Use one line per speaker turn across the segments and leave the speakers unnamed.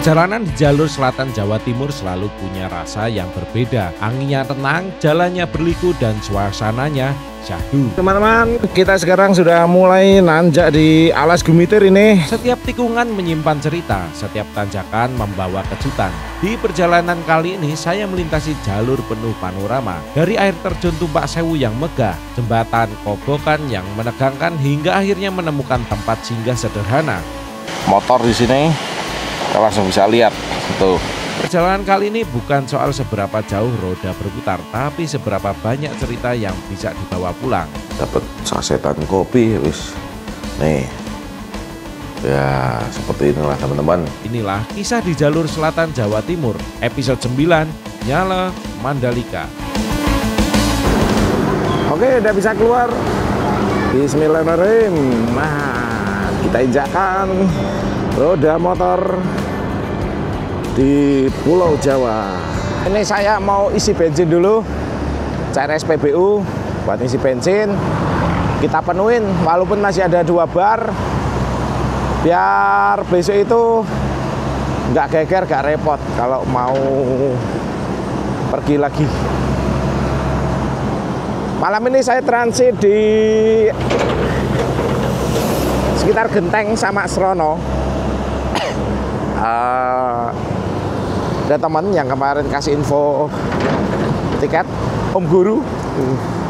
Perjalanan di jalur selatan Jawa Timur selalu punya rasa yang berbeda. Anginnya tenang, jalannya berliku, dan suasananya syahdu.
Teman-teman, kita sekarang sudah mulai nanjak di alas Gumitir ini.
Setiap tikungan menyimpan cerita, setiap tanjakan membawa kejutan. Di perjalanan kali ini saya melintasi jalur penuh panorama. Dari air terjun Tumpak Sewu yang megah, jembatan Kobokan yang menegangkan, hingga akhirnya menemukan tempat singgah sederhana.
Motor di sini kita langsung bisa lihat tuh.
Perjalanan kali ini bukan soal seberapa jauh roda berputar, tapi seberapa banyak cerita yang bisa dibawa pulang.
Dapat sasetan kopi, wis. Nih. Ya, seperti inilah teman-teman.
Inilah kisah di jalur selatan Jawa Timur, episode 9, Nyala Mandalika.
Oke, udah bisa keluar. Bismillahirrahmanirrahim. Nah, kita injakkan roda motor di Pulau Jawa. Ini saya mau isi bensin dulu, cari SPBU buat isi bensin. Kita penuhin walaupun masih ada 2 bar, biar besok itu nggak geger, nggak repot kalau mau pergi lagi. Malam ini saya transit di sekitar Genteng sama Srono. Ada teman yang kemarin kasih info tiket, Om Guru.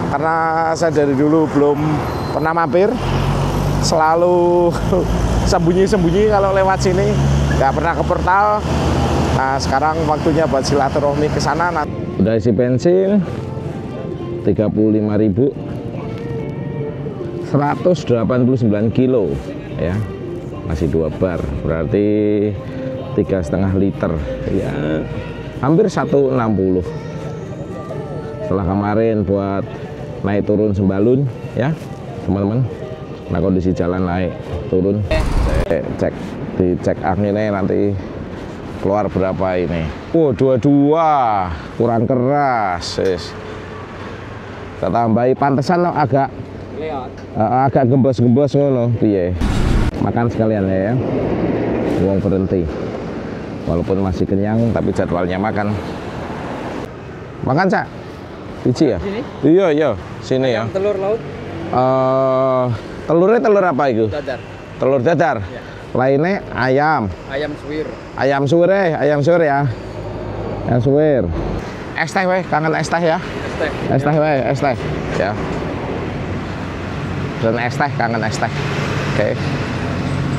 Karena saya dari dulu belum pernah mampir, selalu sembunyi-sembunyi kalau lewat sini, nggak pernah ke portal. Nah, sekarang waktunya buat silaturahmi ke sana. Udah isi bensin 35.000, 189 kilo ya, masih 2 bar, berarti 3,5 liter ya, hampir 160. Setelah kemarin buat naik turun Sembalun ya teman-teman. Nah, kondisi jalan naik turun, saya dicek anginnya nanti keluar berapa ini. 22 kurang keras, kita tambahi pantesan lo agak gembos-gembos ngono piye. Makan sekalian ya, uang berhenti walaupun masih kenyang tapi jadwalnya makan Cak, biji ya? Sini? Iya sini ya. Telur laut? Telurnya telur apa itu? Dadar. Telur dadar ya. Lainnya ayam suwir. Ayam suwir ya. Ayam suwir. Es teh weh, kangen es teh ya. Es teh ya. Dan es teh, kangen es teh. Oke.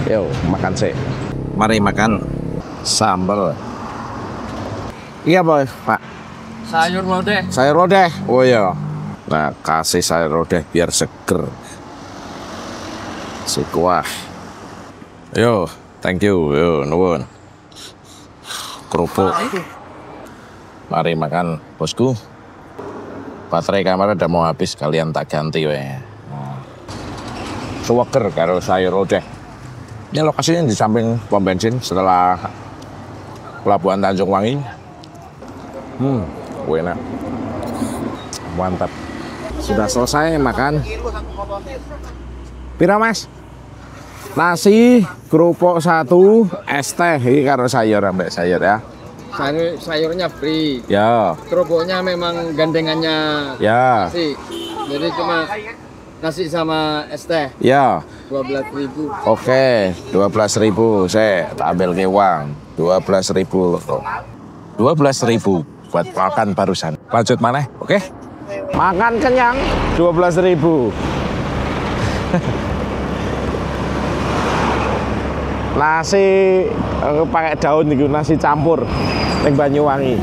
Yuk, makan sih. Mari makan sambal. Iya boy, Pak.
Sayur lodeh.
Sayur lodeh. Oh iya. Nah, kasih sayur lodeh biar seger. Si kuah. Yo, thank you. Yo, nuwun. Kerupuk. Mari makan, bosku. Baterai kamera udah mau habis, kalian tak ganti weh. Seger karo sayur lodeh. Ini lokasinya di samping pom bensin setelah Pelabuhan Tanjung Wangi. Enak. Mantap. Sudah selesai makan. Pira Mas? Nasi, kerupuk 1, es teh iki karo sayur ambek sayur ya.
Sayurnya free.
Ya.
Kerupuknya memang gandengannya
ya.
Nasi. Jadi cuma nasi sama es teh.
Ya.
12.000.
Oke, 12.000. Saya tak ambil ke uang. 12.000 loh. 12.000 buat makan barusan. Lanjut mana? Oke. Makan kenyang 12.000. Nasi pakai daun itu, nasi campur ning Banyuwangi.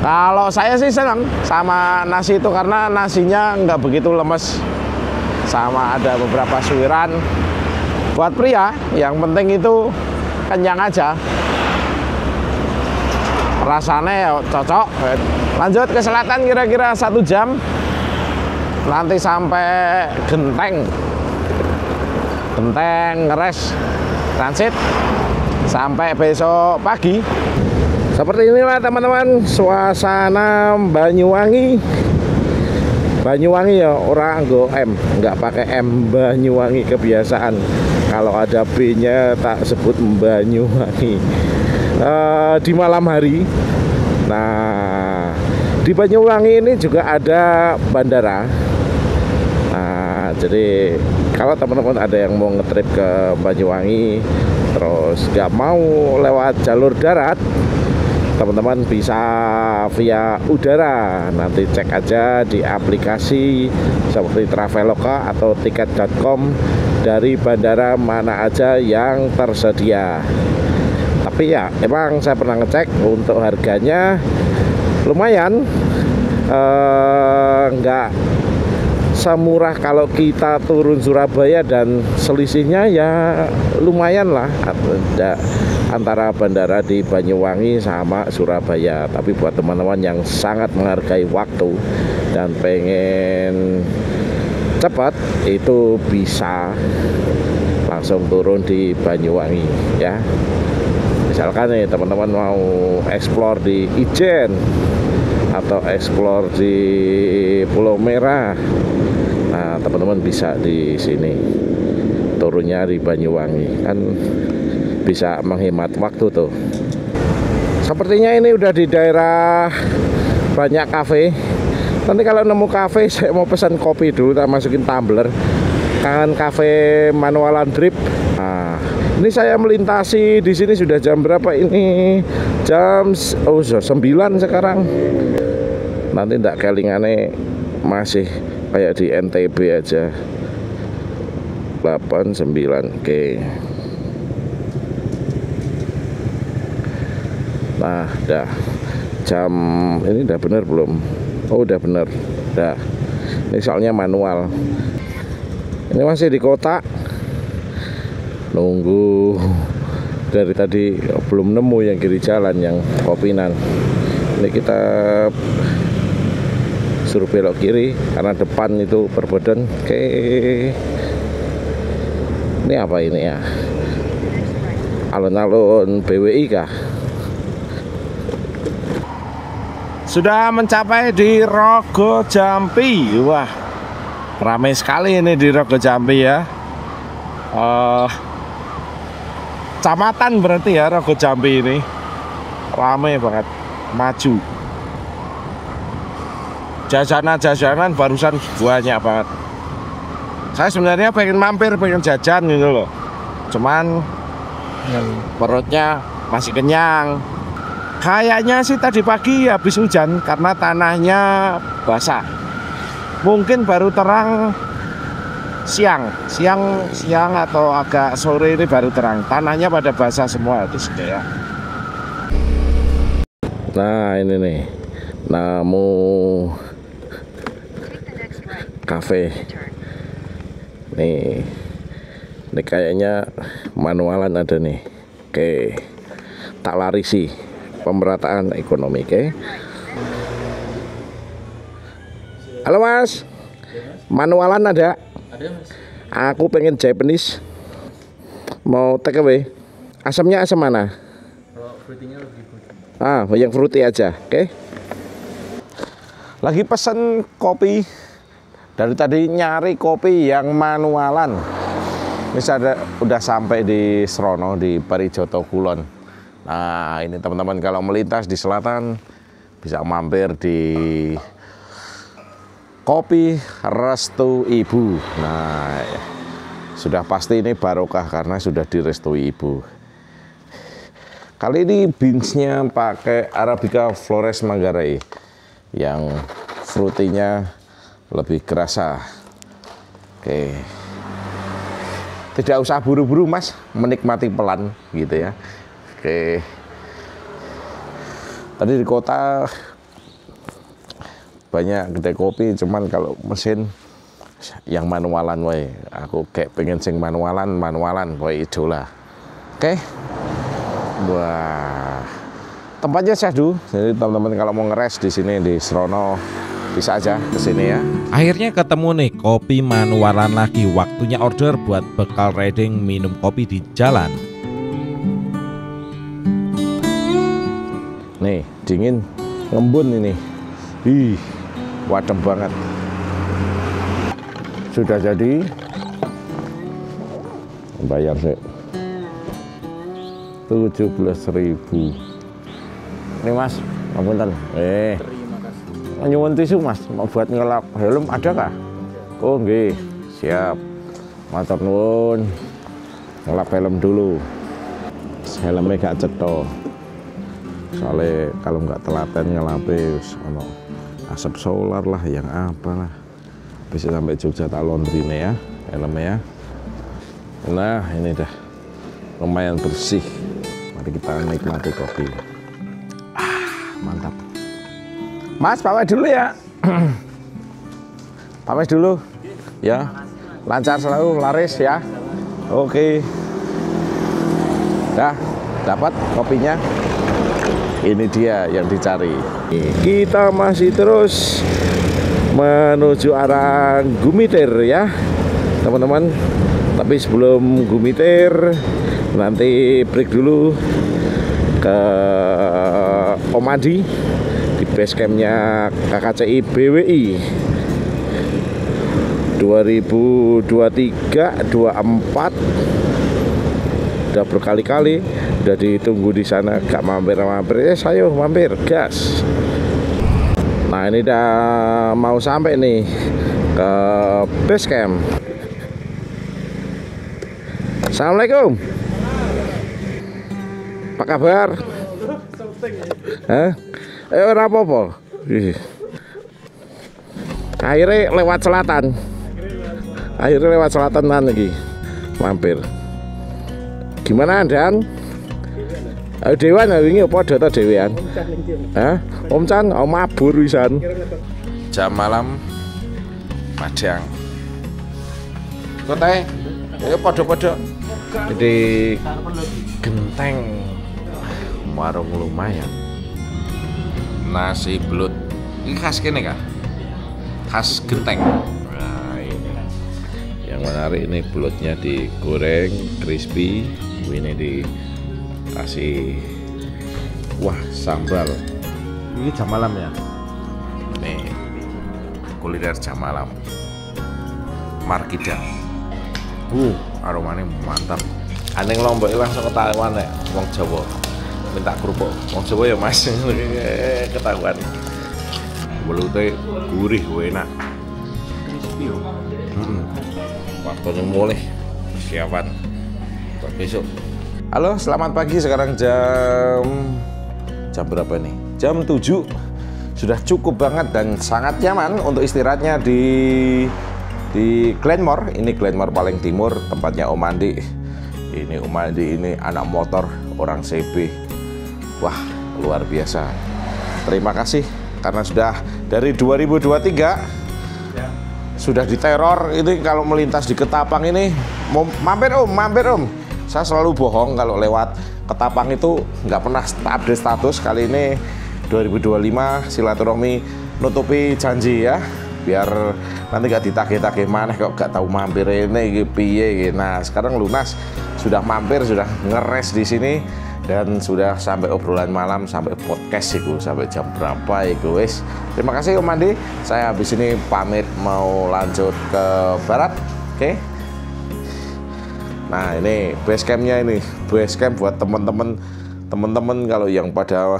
Kalau saya sih senang sama nasi itu karena nasinya nggak begitu lemes, sama ada beberapa suiran. Buat pria yang penting itu kenyang aja, rasanya ya cocok. Lanjut ke selatan kira-kira 1 jam, nanti sampai Genteng ngeres transit sampai besok pagi. Seperti inilah teman-teman suasana Banyuwangi. Banyuwangi ya orang nggo M, nggak pakai M, Banyuwangi kebiasaan. Kalau ada B-nya tak sebut Banyuwangi. di malam hari. Nah, di Banyuwangi ini juga ada bandara. Nah, jadi kalau teman-teman ada yang mau ngetrip ke Banyuwangi terus nggak mau lewat jalur darat, teman-teman bisa via udara. Nanti cek aja di aplikasi seperti Traveloka atau tiket.com dari bandara mana aja yang tersedia. Tapi ya emang saya pernah ngecek untuk harganya lumayan, nggak semurah kalau kita turun Surabaya, dan selisihnya ya lumayan lah antara bandara di Banyuwangi sama Surabaya. Tapi buat teman-teman yang sangat menghargai waktu dan pengen cepat, itu bisa langsung turun di Banyuwangi ya. Misalkan nih teman-teman mau explore di Ijen atau explore di Pulau Merah, nah teman-teman bisa di sini turunnya di Banyuwangi, kan bisa menghemat waktu tuh. Sepertinya ini udah di daerah banyak kafe. Nanti kalau nemu kafe saya mau pesan kopi dulu, tak masukin tumbler. Kangen kafe manualan drip. Nah, ini saya melintasi di sini sudah jam berapa ini? Jam 9 sekarang. Nanti ndak kelingannya masih kayak di NTB aja. 89. Oke. Nah, dah jam ini udah bener belum? Oh, udah bener. Dah. Ini soalnya manual. Ini masih di kota. Nunggu dari tadi belum nemu yang kiri jalan, yang Kopinan. Ini kita suruh belok kiri karena depan itu perboden. Oke. Ini apa ini ya? Alun-alun BWI kah? Sudah mencapai di Rogo Jampi. Wah, ramai sekali ini di Rogo Jampi ya. Kecamatan berarti ya Rogo Jampi ini. Ramai banget, maju. Jajanan-jajanan barusan banyak banget. Saya sebenarnya pengen mampir, pengen jajan gitu loh. Cuman perutnya masih kenyang. Kayaknya sih tadi pagi habis hujan karena tanahnya basah. Mungkin baru terang siang atau agak sore ini baru terang. Tanahnya pada basah semua itu sudah ya. Nah, ini nih. Namu Cafe. Nih. Ini kayaknya manualan ada nih. Oke. Tak larisi. Pemerataan ekonomi, oke? Halo Mas, manualan ada?
Ada Mas.
Aku pengen Japanese, mau take away. Asamnya asam mana?
Kalau fruitingnya lebih fruity.
Yang fruity aja, oke? Lagi pesen kopi. Dari tadi nyari kopi yang manualan. Misalnya udah sampai di Srono di Parijoto Kulon. Nah, ini teman-teman kalau melintas di selatan bisa mampir di Kopi Restu Ibu. Nah, sudah pasti ini barokah karena sudah direstui Ibu. Kali ini beansnya pakai Arabica Flores Manggarai yang fruitinya lebih kerasa. Oke. Tidak usah buru-buru Mas, menikmati pelan gitu ya. Oke. Tadi di kota banyak kedai kopi, cuman kalau mesin yang manualan wae. Aku kayak pengen sing manualan wae idola. Oke. Wah. Tempatnya syahdu. Jadi teman-teman kalau mau ngeres di sini di Srono bisa aja ke sini ya.
Akhirnya ketemu nih kopi manualan lagi. Waktunya order buat bekal riding minum kopi di jalan.
Nih, dingin, ngembun ini. Ih, wadem banget. Sudah jadi. Bayar sih. 17.000. Ini Mas, ngapunten.
Terima kasih.
Nyuwun tisu Mas, mau buat ngelap helm ada kah? Oh nggih, siap. Matur nuwun. Ngelap helm dulu. Helmnya gak cetha. Soalnya kalau nggak telaten ngelapnya ono asap solar lah yang apalah. Bisa sampai Jogja tak laundry ya helmnya ya. Nah ini dah lumayan bersih. Mari kita nikmati kopi. Mantap. Mas, pamit dulu ya. Pamit dulu. Ya. Lancar selalu, laris ya. Oke. Dah, dapat kopinya. Ini dia yang dicari. Kita masih terus menuju arah Gumitir ya, teman-teman. Tapi sebelum Gumitir, nanti break dulu ke Om Adi di base campnya KKCI BWI 2023-24. Udah berkali-kali udah ditunggu di sana, gak mampir-mampir. Saya mampir, gas. Nah ini udah mau sampai nih ke base camp. Assalamualaikum. Apa kabar? Hah? Ora apa-apa. Akhirnya lewat selatan. Akhirnya lewat selatan lagi. Mampir. Gimana Dan? Ayo Dewan wingi apa data Dewan? Hah? Om Chan, om mabur wisan. Jam malam Padang. Kote. Ayo padha-padha. Jadi genteng warung lumayan. Nasi belut. Ini khas kene kah? Khas genteng. Nah, ini. Yang menarik ini belutnya digoreng crispy. Ini dikasih sambal. Ini jam malam ya. Nih kuliner jam malam. Markida. Aromanya mantap. Aneh Lombok langsung ketahuan ya. Wong Jawa minta kerupuk. Wong Jawa ya Mas. Ketahuan. Belutnya gurih, enak. Waktunya mulai persiapan untuk besok. Halo, selamat pagi. Sekarang jam berapa nih? Jam 7. Sudah cukup banget dan sangat nyaman untuk istirahatnya di Glenmore. Ini Glenmore paling timur, tempatnya Om Andi. Ini Om Andi ini anak motor, orang CB. Wah, luar biasa. Terima kasih karena sudah dari 2023 sudah diteror. Ini kalau melintas di Ketapang ini mampir Om. Saya selalu bohong kalau lewat Ketapang itu nggak pernah update status. Kali ini 2025 silaturahmi nutupi janji ya, biar nanti gak ditagih-tagih maneh kok gak tahu mampir ini piye. Nah sekarang lunas, sudah mampir, sudah ngeres di sini dan sudah sampai obrolan malam, sampai podcast itu sampai jam berapa itu wis. Terima kasih Om Andi. Saya habis ini pamit mau lanjut ke barat. Oke. Nah ini base campnya, ini base camp buat teman-teman kalau yang pada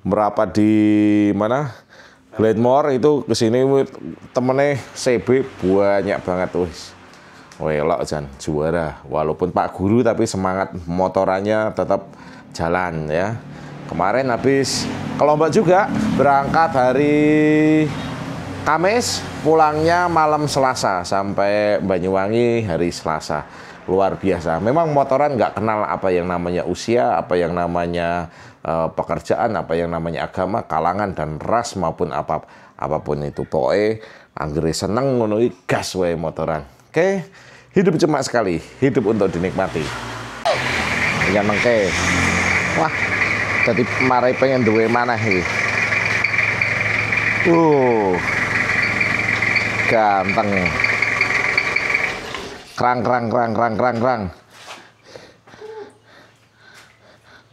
merapat di mana Glenmore itu kesini temennya CB banyak banget wis. Welok Jan, juara. Walaupun Pak Guru tapi semangat motorannya tetap jalan ya. Kemarin habis ke Lombok juga, berangkat hari Kamis, pulangnya malam Selasa sampai Banyuwangi hari Selasa. Luar biasa. Memang motoran nggak kenal apa yang namanya usia, apa yang namanya pekerjaan, apa yang namanya agama, kalangan dan ras maupun apapun itu. Pokoknya anggere seneng ngono gas wae motoran. Oke, hidup cuma sekali, hidup untuk dinikmati. Jangan mengke. Wah, jadi marai pengen duwe maneh iki. Ganteng. Krang.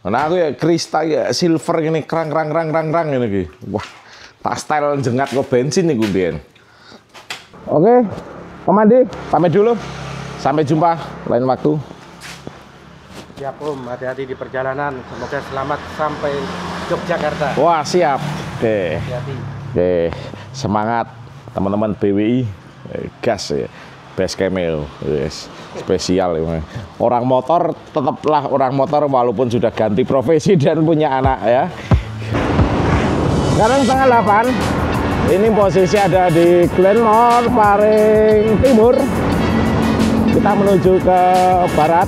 Nah aku ya kristal ya silver gini krang ini gitu. Wah, tak style jengat kok bensin nih gue biyen. Oke, Om Andi, pamit dulu. Sampai jumpa lain waktu.
Siap Om, hati-hati di perjalanan. Semoga selamat sampai Yogyakarta.
Wah, siap. Oke.
Hati-hati.
Oke, semangat teman-teman BWI. Gas ya. Base Camel. Yes. Spesial ya. Orang motor tetaplah orang motor walaupun sudah ganti profesi dan punya anak ya. Sekarang 7:30. Ini posisi ada di Glenmore paling timur. Kita menuju ke barat,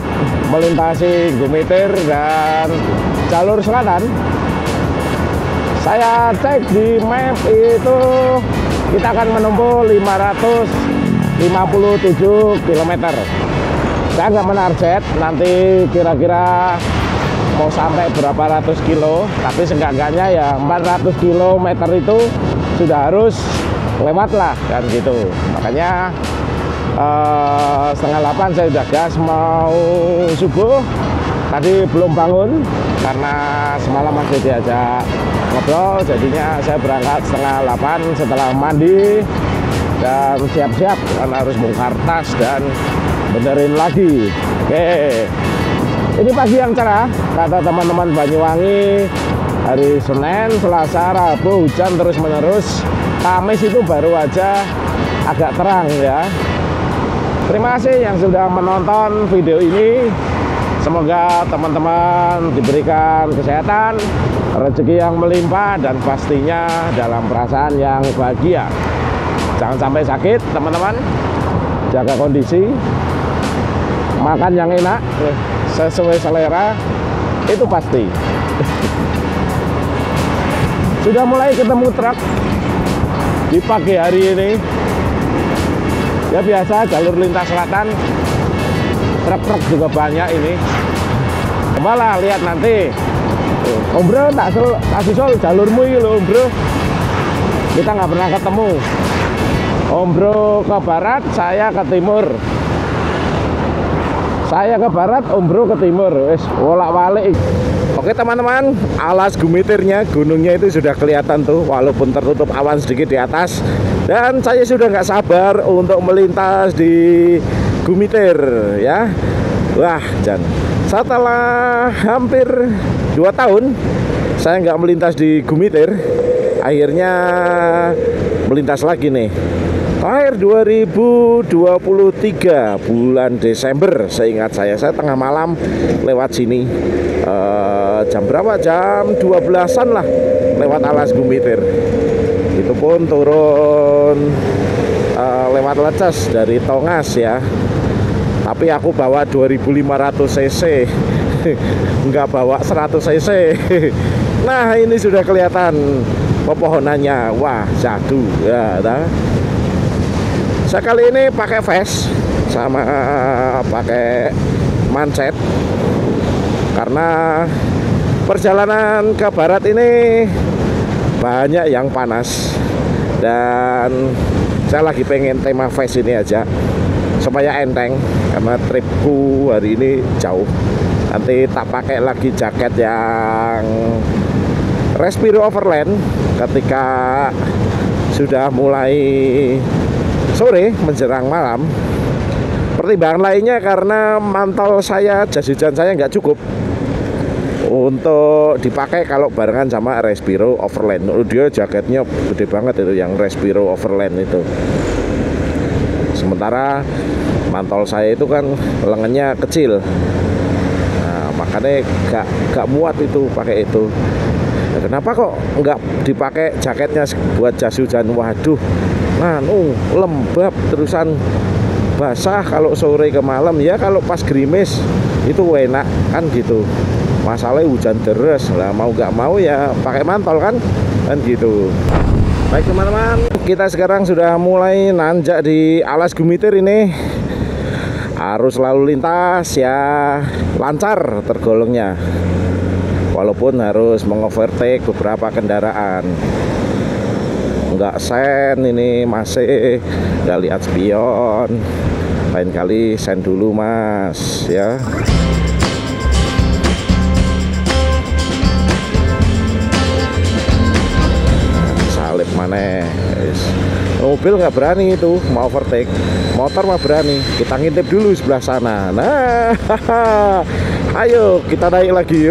melintasi Gumitir dan jalur selatan. Saya cek di map itu kita akan menempuh 557 km. Saya nggak menarget nanti kira-kira mau sampai berapa ratus kilo, tapi seenggaknya ya 400 km itu sudah harus lewat lah kan gitu. Makanya 7:30 saya udah gas mau subuh. Tadi belum bangun karena semalam masih diajak ngobrol, jadinya saya berangkat 7:30 setelah mandi dan siap-siap karena harus bongkar tas dan benerin lagi. Oke, ini pagi yang cerah kata teman-teman Banyuwangi. Hari Senin, Selasa, Rabu hujan terus menerus. Kamis itu baru aja agak terang ya. Terima kasih yang sudah menonton video ini. Semoga teman-teman diberikan kesehatan, rezeki yang melimpah, dan pastinya dalam perasaan yang bahagia. Jangan sampai sakit teman-teman. Jaga kondisi, makan yang enak sesuai selera, itu pasti. Sudah mulai ketemu truk di pagi hari ini. Ya biasa, jalur lintas selatan truk-truk juga banyak ini. Malah lihat nanti, Om Bro tak susul jalurmu ini loh Om Bro. Kita nggak pernah ketemu. Om Bro ke barat, saya ke timur. Saya ke barat, Om Bro ke timur. Wes wolak-walik. Oke teman-teman, alas Gumitirnya, gunungnya itu sudah kelihatan tuh, walaupun tertutup awan sedikit di atas. Dan saya sudah nggak sabar untuk melintas di Gumitir ya. Wah, Jan, setelah hampir 2 tahun saya nggak melintas di Gumitir, akhirnya melintas lagi nih. Terakhir 2023 bulan Desember, seingat saya tengah malam lewat sini. Jam berapa? Jam 12-an lah lewat alas Gumitir. Itu pun turun lewat Leces dari Tongas ya. Tapi aku bawa 2500 cc, nggak bawa 100 cc. Nah ini sudah kelihatan pepohonannya. Wah, jadu ya. Saya kali ini pakai vest sama pakai manset karena perjalanan ke barat ini banyak yang panas dan saya lagi pengen tema vest ini aja supaya enteng karena tripku hari ini jauh. Nanti tak pakai lagi jaket yang Respiro Overland ketika sudah mulai sore menjelang malam. Pertimbangan lainnya karena mantel saya, jas hujan saya nggak cukup untuk dipakai kalau barengan sama Respiro Overland. Dia jaketnya gede banget itu, yang Respiro Overland itu. Sementara mantel saya itu kan lengannya kecil, nah, makanya gak muat itu pakai itu. Nah, kenapa kok nggak dipakai jaketnya buat jas hujan? Waduh, lembab terusan basah kalau sore ke malam ya. Kalau pas gerimis itu enak kan gitu. Masalahnya hujan deras lah, mau nggak mau ya pakai mantel kan gitu. Baik teman-teman, kita sekarang sudah mulai nanjak di alas Gumitir ini. Arus lalu lintas ya lancar tergolongnya, walaupun harus mengovertake beberapa kendaraan. Nggak sen ini, masih nggak lihat spion. Lain kali sen dulu mas ya. Salib mana? Mobil nggak berani itu mau overtake, motor mah berani. Kita ngintip dulu sebelah sana. Nah, ayo kita naik lagi.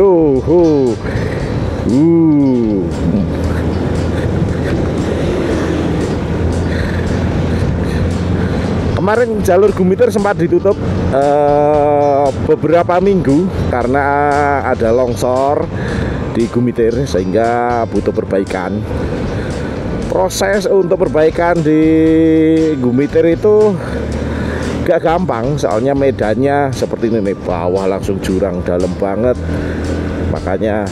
Kemarin jalur Gumiter sempat ditutup beberapa minggu karena ada longsor di Gumiter sehingga butuh perbaikan. Proses untuk perbaikan di Gumiter itu gak gampang, soalnya medannya seperti ini nih, bawah langsung jurang dalam banget, makanya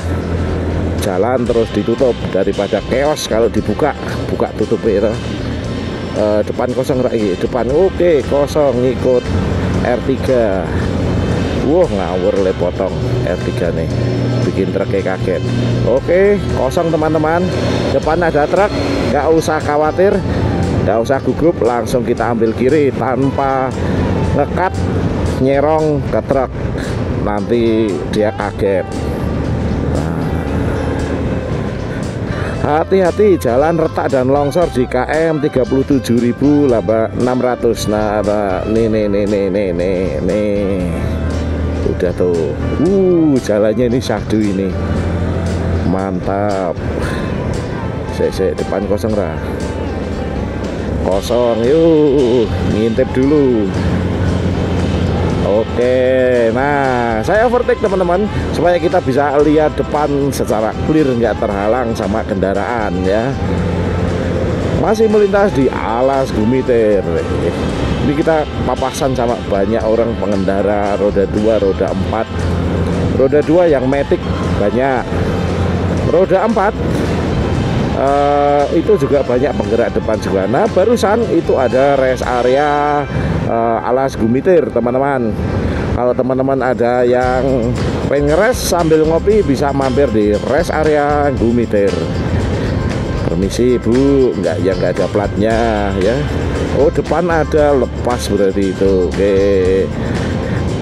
jalan terus ditutup daripada chaos kalau dibuka tutup itu. Depan kosong lagi, depan oke kosong, ngikut R3. Wah, ngawur le potong R3 nih, bikin truknya kaget. Oke, kosong teman-teman. Depan ada truk, nggak usah khawatir, nggak usah gugup, langsung kita ambil kiri tanpa ngekat, nyerong ke truk. Nanti dia kaget. Hati-hati, jalan retak dan longsor di KM 37.600. Nah, nih. Udah tuh. Jalannya ini syahdu ini. Mantap. Sek depan kosong lah. Kosong, yuk. Ngintip dulu. Oke, nah saya overtake teman-teman supaya kita bisa lihat depan secara clear, nggak terhalang sama kendaraan ya. Masih melintas di Alas Gumiter. Ini kita papasan sama banyak orang pengendara roda 2, roda 4. Roda 2 yang matic banyak. Roda 4 itu juga banyak penggerak depan juga. Nah, barusan itu ada rest area Alas Gumiter teman-teman. Kalau teman-teman ada yang pengen ngeres sambil ngopi, bisa mampir di rest area Gumiter. Permisi Bu, nggak ada platnya ya. Oh, depan ada, lepas berarti itu. Oke,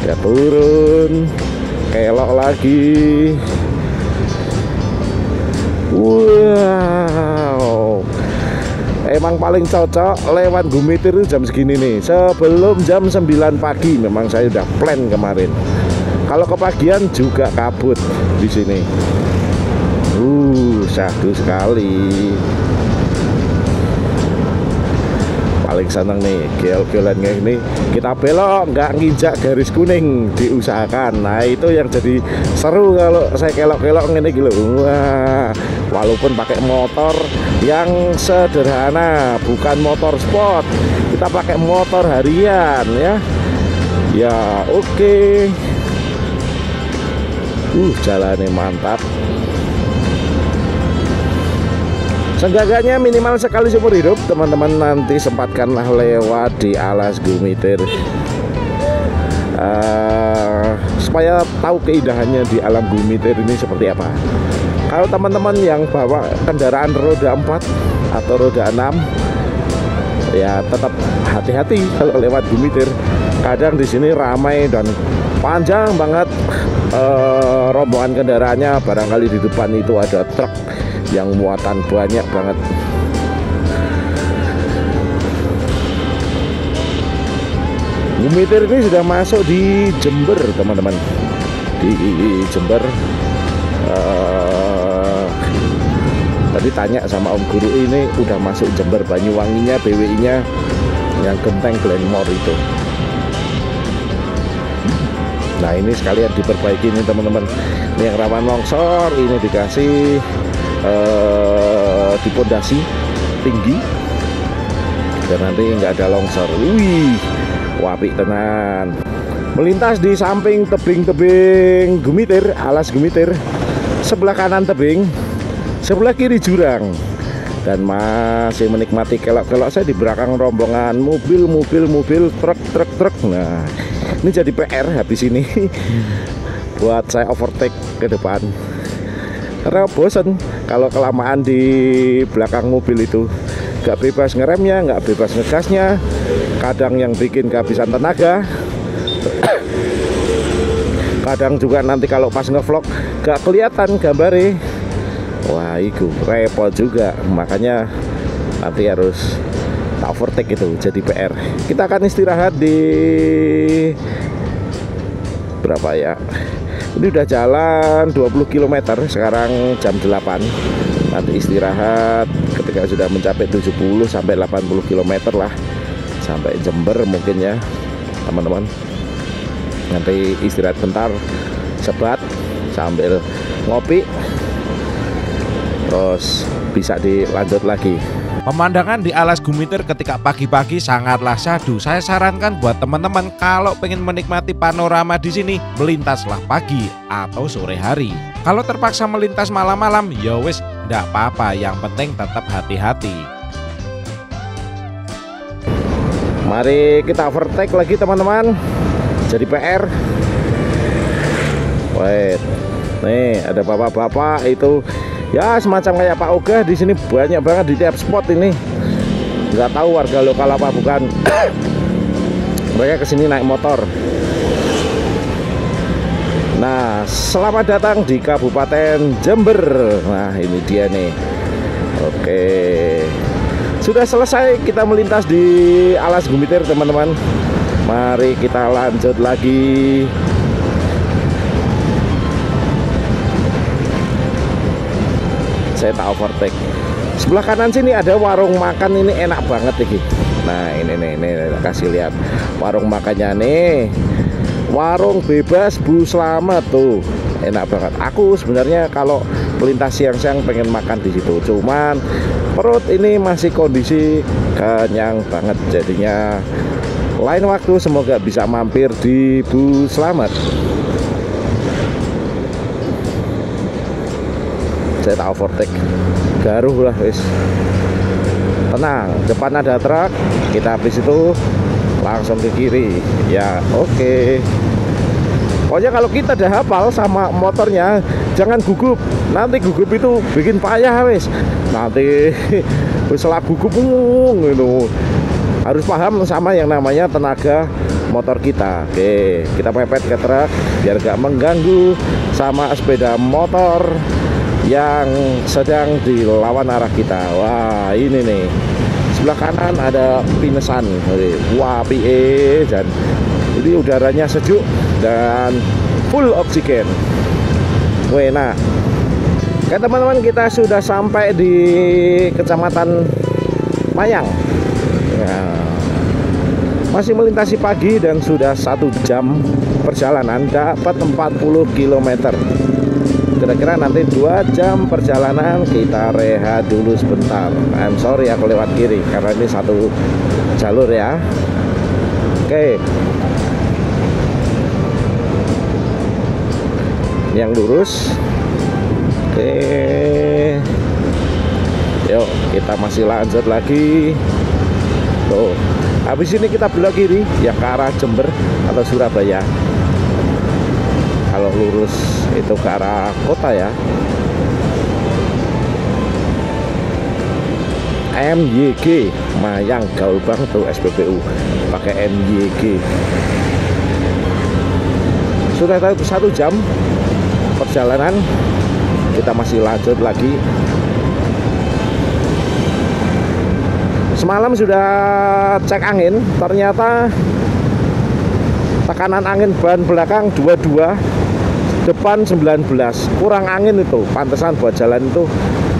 kita turun, kelok lagi. Wow, emang paling cocok lewat Gumiter itu jam segini nih, sebelum jam 9 pagi. Memang saya udah plan kemarin. Kalau kepagian juga kabut di sini. Syahdu sekali. Paling seneng nih gel-gelan kayak ini. Kita belok nggak nginjak garis kuning, diusahakan. Nah, itu yang jadi seru kalau saya kelok-kelok ini gitu. Wah, walaupun pakai motor yang sederhana, bukan motor sport, kita pakai motor harian ya. Ya oke. Jalannya mantap. Seenggaknya minimal sekali seumur hidup teman-teman nanti sempatkanlah lewat di Alas Gumiter, supaya tahu keindahannya di alam Gumiter ini seperti apa. Kalau teman-teman yang bawa kendaraan roda 4 atau roda 6, ya tetap hati-hati kalau lewat Gumiter. Kadang di sini ramai dan panjang banget rombongan kendaraannya. Barangkali di depan itu ada truk yang muatan banyak banget. Gumiter ini sudah masuk di Jember teman-teman. Di Jember. Tadi tanya sama Om Guru, ini udah masuk Jember, Banyuwanginya, BWI-nya yang Genteng Glenmore itu. Nah, ini sekalian diperbaiki nih teman-teman. Ini yang rawan longsor ini dikasih di pondasi tinggi dan nanti nggak ada longsor. Wih, wapi tenan. Melintas di samping tebing-tebing Gumiter, Alas Gumiter. Sebelah kanan tebing, sebelah kiri jurang, dan masih menikmati kelok-kelok saya di belakang rombongan mobil, truk. Nah, ini jadi PR habis ini buat saya overtake ke depan. Karena bosen kalau kelamaan di belakang mobil itu, nggak bebas ngeremnya, nggak bebas ngegasnya, kadang yang bikin kehabisan tenaga. Kadang juga nanti kalau pas ngevlog nggak kelihatan gambarnya. Wah, itu repot juga. Makanya nanti harus tak overtake itu jadi PR. Kita akan istirahat di berapa ya, ini udah jalan 20 km, sekarang jam 8. Nanti istirahat ketika sudah mencapai 70 sampai 80 km lah, sampai Jember mungkin ya teman-teman. Nanti istirahat bentar, sebat sambil ngopi, terus bisa dilanjut lagi.
Pemandangan di Alas Gumitir ketika pagi-pagi sangatlah syahdu. Saya sarankan buat teman-teman kalau pengen menikmati panorama di sini, melintaslah pagi atau sore hari. Kalau terpaksa melintas malam-malam, ya wis, nggak apa-apa. Yang penting tetap hati-hati.
Mari kita overtake lagi teman-teman. Jadi PR. Wait, nih ada bapak-bapak itu. Ya semacam kayak Pak Ogah di sini banyak banget di tiap spot ini. Nggak tahu warga lokal apa bukan. Mereka kesini naik motor. Nah, selamat datang di Kabupaten Jember. Nah, ini dia nih. Oke, sudah selesai kita melintas di Alas Gumitir teman-teman. Mari kita lanjut lagi. Saya tak overtake. Sebelah kanan sini ada warung makan, ini enak banget nih. Nah ini kasih lihat warung makannya nih. Warung bebas Bu Slamet tuh, enak banget. Aku sebenarnya kalau melintas siang-siang pengen makan di situ, cuman perut ini masih kondisi kenyang banget. Jadinya lain waktu semoga bisa mampir di Bu Slamet. Saya tak overtake, garuh lah wis. Tenang, depan ada truk, kita habis itu langsung ke kiri. Ya oke. Pokoknya kalau kita udah hafal sama motornya, jangan gugup. Nanti gugup itu bikin payah wis. Nanti setelah gugup gitu. Harus paham sama yang namanya tenaga motor kita. Oke, kita mepet ke truk biar gak mengganggu sama sepeda motor yang sedang dilawan arah kita. Wah ini nih, sebelah kanan ada Pinesan. Wah PE, dan ini udaranya sejuk dan full oksigen. Enak. Oke teman-teman, kita sudah sampai di Kecamatan Mayang. Nah, masih melintasi pagi dan sudah 1 jam perjalanan, dapat 40 km. Kira-kira nanti 2 jam perjalanan kita rehat dulu sebentar. I'm sorry aku lewat kiri karena ini satu jalur ya. Oke, yang lurus. Oke, yuk kita masih lanjut lagi. Tuh, habis ini kita belok kiri yang ke arah Jember atau Surabaya. Kalau lurus itu ke arah kota ya. MYG Mayang, gaul banget tuh SPBU pakai MYG. Sudah 1 jam perjalanan, kita masih lanjut lagi. Semalam sudah cek angin, ternyata tekanan angin ban belakang 22, depan 19, kurang angin itu. Pantesan buat jalan itu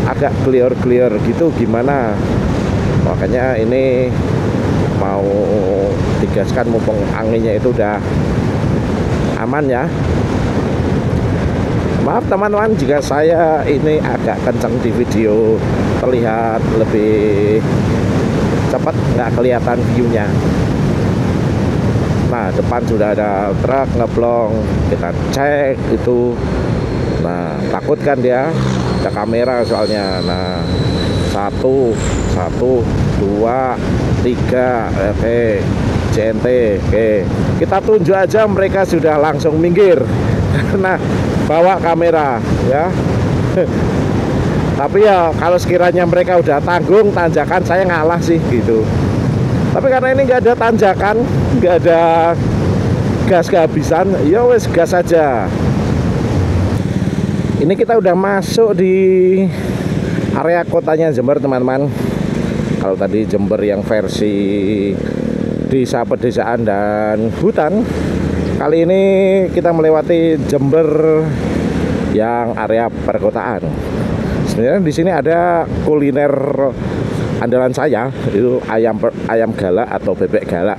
agak glior-glior gitu gimana. Makanya ini mau digaskan mumpung anginnya itu udah aman ya. Maaf teman-teman jika saya ini agak kencang di video, terlihat lebih cepat, nggak kelihatan view-nya. Nah depan sudah ada truk ngeblong, kita cek itu. Nah takut kan dia, ada kamera soalnya. Nah 1, 2, 3, oke, CNT, oke. Kita tunjuk aja mereka sudah langsung minggir karena bawa kamera ya. Tapi ya kalau sekiranya mereka udah tanggung tanjakan, saya ngalah sih gitu. Tapi karena ini nggak ada tanjakan, nggak ada gas kehabisan, ya wes gas aja. Ini kita udah masuk di area kotanya Jember teman-teman. Kalau tadi Jember yang versi desa pedesaan dan hutan, kali ini kita melewati Jember yang area perkotaan. Sebenarnya di sini ada kuliner andalan saya, itu ayam galak atau bebek galak.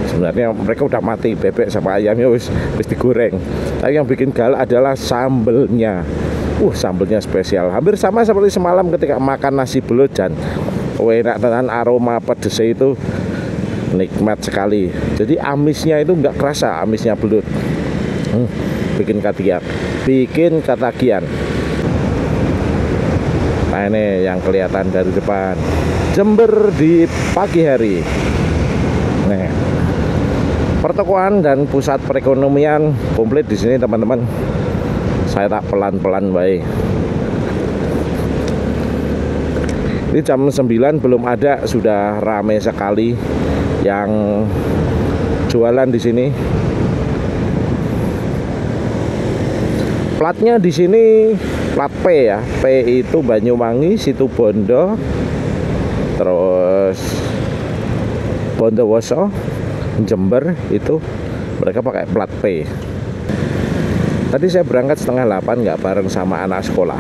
Sebenarnya mereka udah mati, bebek sama ayamnya wis digoreng. Tapi yang bikin galak adalah sambelnya. Sambelnya spesial. Hampir sama seperti semalam ketika makan nasi belojan. Enak tenan, aroma pedesnya itu nikmat sekali. Jadi amisnya itu nggak kerasa, amisnya belut. Bikin ketagihan. Nah ini yang kelihatan dari depan, Jember di pagi hari. Nih, pertokoan dan pusat perekonomian komplit di sini teman-teman. Saya tak pelan-pelan baik. Ini jam 9 belum ada, sudah ramai sekali yang jualan di sini. Platnya di sini plat P ya. P itu Banyuwangi, Situbondo, terus Bondowoso, Jember, itu mereka pakai plat P. Tadi saya berangkat setengah 8 nggak bareng sama anak sekolah.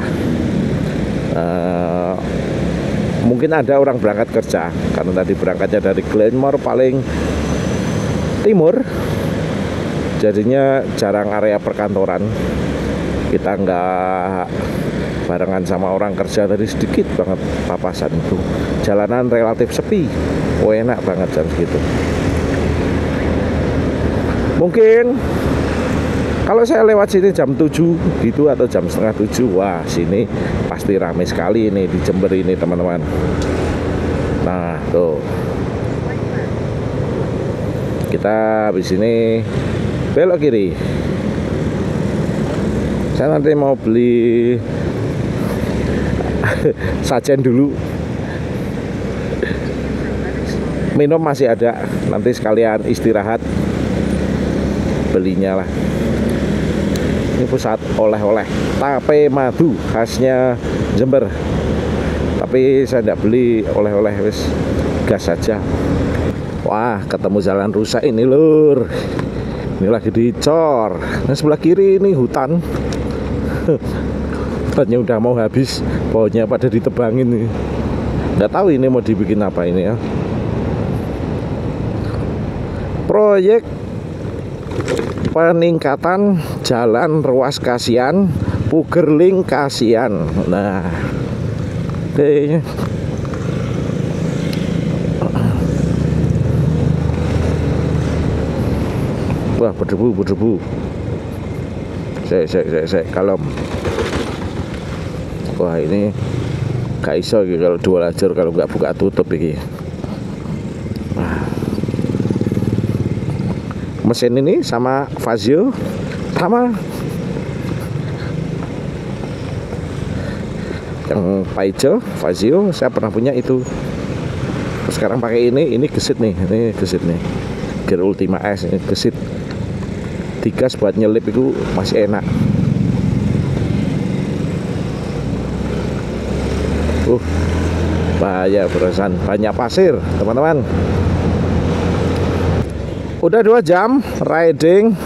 Mungkin ada orang berangkat kerja karena tadi berangkatnya dari Glenmore paling timur, jadinya jarang area perkantoran. Kita nggak barengan sama orang kerja, tadi sedikit banget papasan itu. Jalanan relatif sepi, enak banget jam segitu. Mungkin kalau saya lewat sini jam 7 gitu atau jam setengah 7, wah sini pasti ramai sekali ini di Jember ini teman-teman. Nah tuh, kita habis ini belok kiri. Saya nanti mau beli sajen dulu. Minum masih ada, nanti sekalian istirahat belinya lah. Ini pusat oleh-oleh tape madu khasnya Jember. Tapi saya tidak beli oleh-oleh, wis gas saja. Wah, ketemu jalan rusak ini lur. Ini lagi dicor. Nah sebelah kiri ini hutan. Hutannya udah mau habis, pohonnya pada ditebangin nih. Nggak tahu ini mau dibikin apa ini ya. Proyek peningkatan jalan ruas Kasihan, Pugerling Kasihan. Nah, oke. Wah, berdebu. Saya kalem. Wah, ini gak iso gitu kalau dua lajur kalau nggak buka tutup ini. Mesin ini sama Fazio sama yang Paijo Fazio saya pernah punya itu. Sekarang pakai ini gesit nih, Gear Ultima S ini gesit. Digas buat nyelip itu masih enak. Bahaya berusan, banyak pasir teman-teman. Udah 2 jam riding.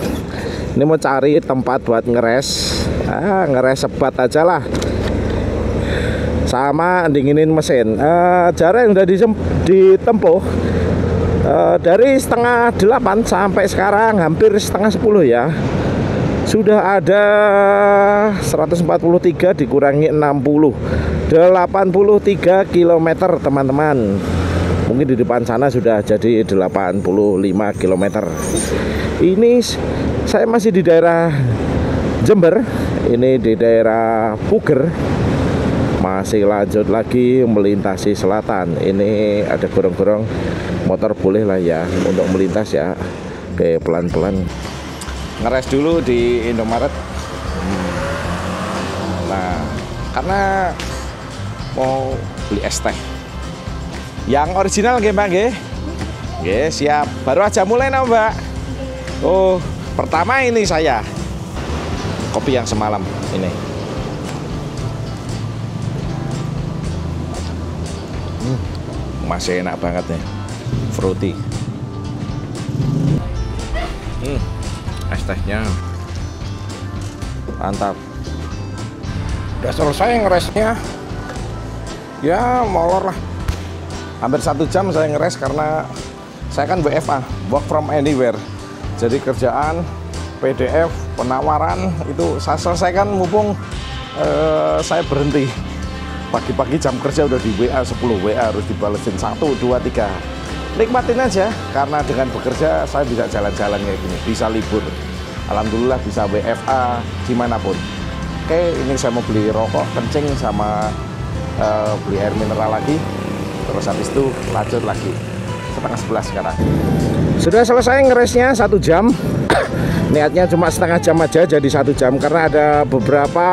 Ini mau cari tempat buat ngeres. Ngeres sebat aja lah. Sama dinginin mesin. Jarak yang udah ditempuh dari setengah 8 sampai sekarang hampir setengah 10 ya. Sudah ada 143 dikurangi 60, 83 km teman-teman. Mungkin di depan sana sudah jadi 85 km. Ini saya masih di daerah Jember. Ini di daerah Puger. Masih lanjut lagi melintasi selatan. Ini ada gorong-gorong motor, boleh lah ya untuk melintas ya. Oke, pelan-pelan. Ngeres dulu di Indomaret. Nah, karena mau beli es teh yang original nggih Mbak nggih? Nggih, siap. Baru aja mulai nah Mbak. Oh, pertama ini saya. Kopi yang semalam ini. masih enak banget nih, fruity. Es tehnya mantap. Udah selesai ngeresnya, ya molor lah. Hampir 1 jam saya ngeres karena saya kan WFA, work from anywhere. Jadi kerjaan, PDF, penawaran itu saya selesaikan mumpung saya berhenti. Pagi-pagi jam kerja udah di WA 10 WA harus dibalesin 1, 2, 3. Nikmatin aja karena dengan bekerja saya bisa jalan-jalan kayak gini, bisa libur. Alhamdulillah bisa WFA dimanapun. Oke, ini saya mau beli rokok kencing sama beli air mineral lagi. Terus habis itu lanjut lagi. 10:30 sekarang. Sudah selesai ngeresnya 1 jam. Niatnya cuma setengah jam aja jadi 1 jam karena ada beberapa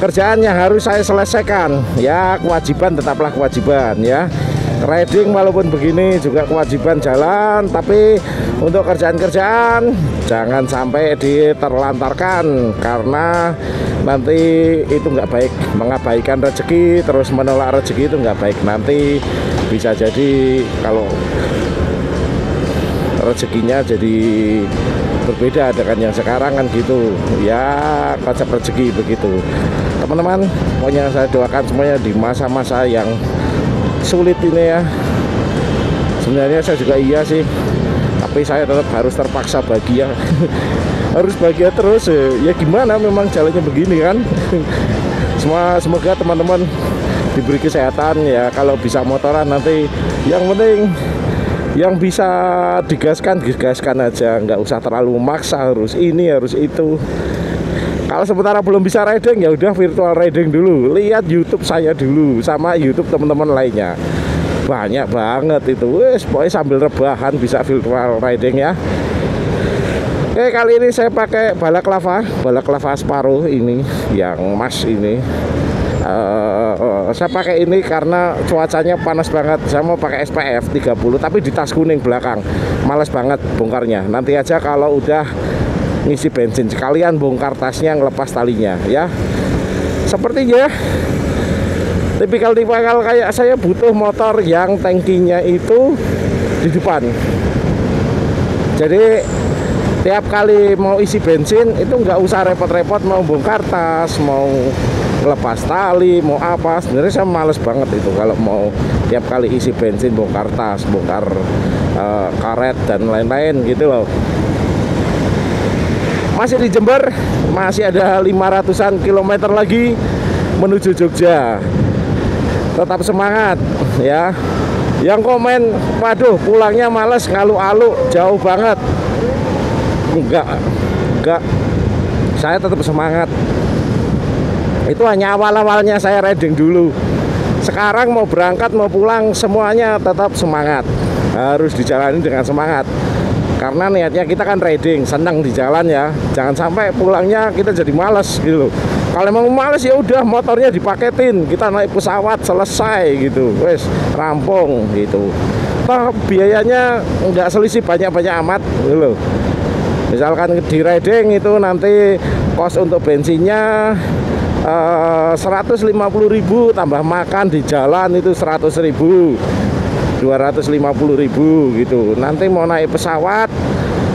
kerjaan yang harus saya selesaikan. Ya, kewajiban tetaplah kewajiban ya. Riding walaupun begini juga kewajiban jalan, tapi untuk kerjaan-kerjaan jangan sampai diterlantarkan karena nanti itu nggak baik. Mengabaikan rezeki terus menolak rezeki itu nggak baik. Nanti bisa jadi kalau rezekinya jadi berbeda dengan yang sekarang kan gitu ya, konsep rezeki begitu teman-teman. Pokoknya saya doakan semuanya di masa-masa yang sulit ini ya. Sebenarnya saya juga iya sih, tapi saya tetap harus terpaksa bahagia. Harus bahagia terus ya, gimana memang jalannya begini kan. Semoga teman-teman diberi kesehatan ya. Kalau bisa motoran nanti, yang penting yang bisa digaskan aja, nggak usah terlalu memaksa harus ini harus itu. Kalau sementara belum bisa riding ya udah virtual riding dulu, lihat YouTube saya dulu sama YouTube teman-teman lainnya, banyak banget itu. Wes pokoknya sambil rebahan bisa virtual riding ya. Oke, kali ini saya pakai balaklava Sparrow ini yang emas ini. Saya pakai ini karena cuacanya panas banget. Saya mau pakai SPF 30 tapi di tas kuning belakang, males banget bongkarnya. Nanti aja kalau udah ngisi bensin sekalian bongkar tasnya, ngelepas talinya ya. Sepertinya tipikal kayak saya butuh motor yang tankinya itu di depan. Jadi tiap kali mau isi bensin itu nggak usah repot-repot mau bongkar tas, mau lepas tali, mau apa. Sebenarnya saya males banget itu kalau mau tiap kali isi bensin bongkar tas, bongkar karet dan lain-lain gitu loh. Masih di Jember, masih ada 500-an kilometer lagi menuju Jogja. Tetap semangat ya. Yang komen, waduh pulangnya males, ngalu-alu, jauh banget. Enggak, saya tetap semangat. Itu hanya awal-awalnya saya riding dulu. Sekarang mau berangkat mau pulang semuanya tetap semangat. Harus dijalani dengan semangat. Karena niatnya kita kan riding, senang di jalan ya. Jangan sampai pulangnya kita jadi malas gitu. Kalau emang malas ya udah motornya dipaketin, kita naik pesawat selesai gitu. Wes rampung gitu. Toh biayanya nggak selisih banyak-banyak amat gitu loh. Misalkan di riding itu nanti kos untuk bensinnya 150.000 tambah makan di jalan itu 100.000, 250.000 gitu. Nanti mau naik pesawat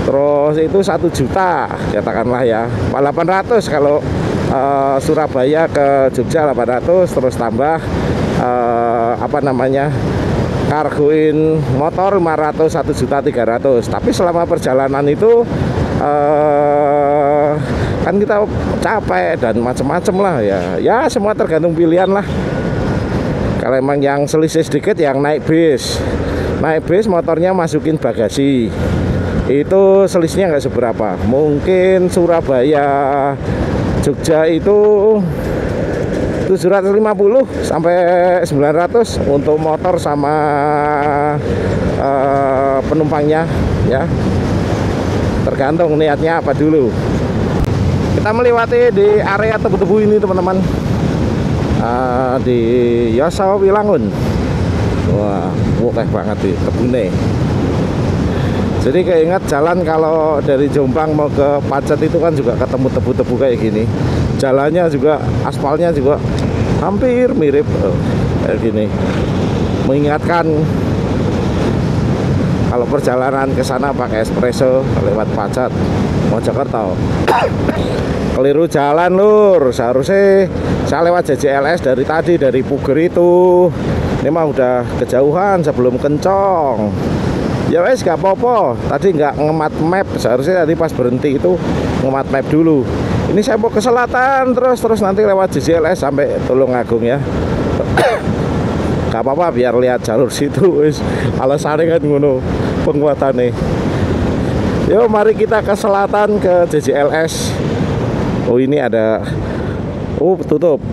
terus itu 1 juta katakanlah ya, 800 kalau Surabaya ke Jogja 800, terus tambah kargoin motor 500, 1.300.000. Tapi selama perjalanan itu kan kita capek dan macam-macam lah ya. Ya semua tergantung pilihan lah. Kalau emang yang selisih sedikit yang naik bis motornya masukin bagasi, itu selisihnya nggak seberapa. Mungkin Surabaya Jogja itu 750 sampai 900 untuk motor sama penumpangnya ya. Tergantung niatnya apa dulu. Kita melewati di area tebu-tebu ini teman-teman, di Yoso Wilangun. Wah, oke banget di tebune. Jadi keinget jalan kalau dari Jombang mau ke Pacet itu kan juga ketemu tebu-tebu kayak gini. Jalannya juga, aspalnya juga hampir mirip kayak gini. mengingatkan kalau perjalanan ke sana pakai espresso lewat Pacet Mojokerto. Keliru jalan lur, seharusnya saya lewat JJLS dari tadi, dari Puger itu. Ini mah udah kejauhan sebelum kencong. Ya wes gak apa-apa, tadi nggak ngemat map, seharusnya tadi pas berhenti itu ngemat map dulu. Ini saya mau ke selatan terus nanti lewat JJLS sampai Tulungagung ya. Gak apa-apa biar lihat jalur situ wis. Alasannya kan ngono penguatannya. Yuk mari kita ke selatan ke JJLS. Oh ini ada, oh tutup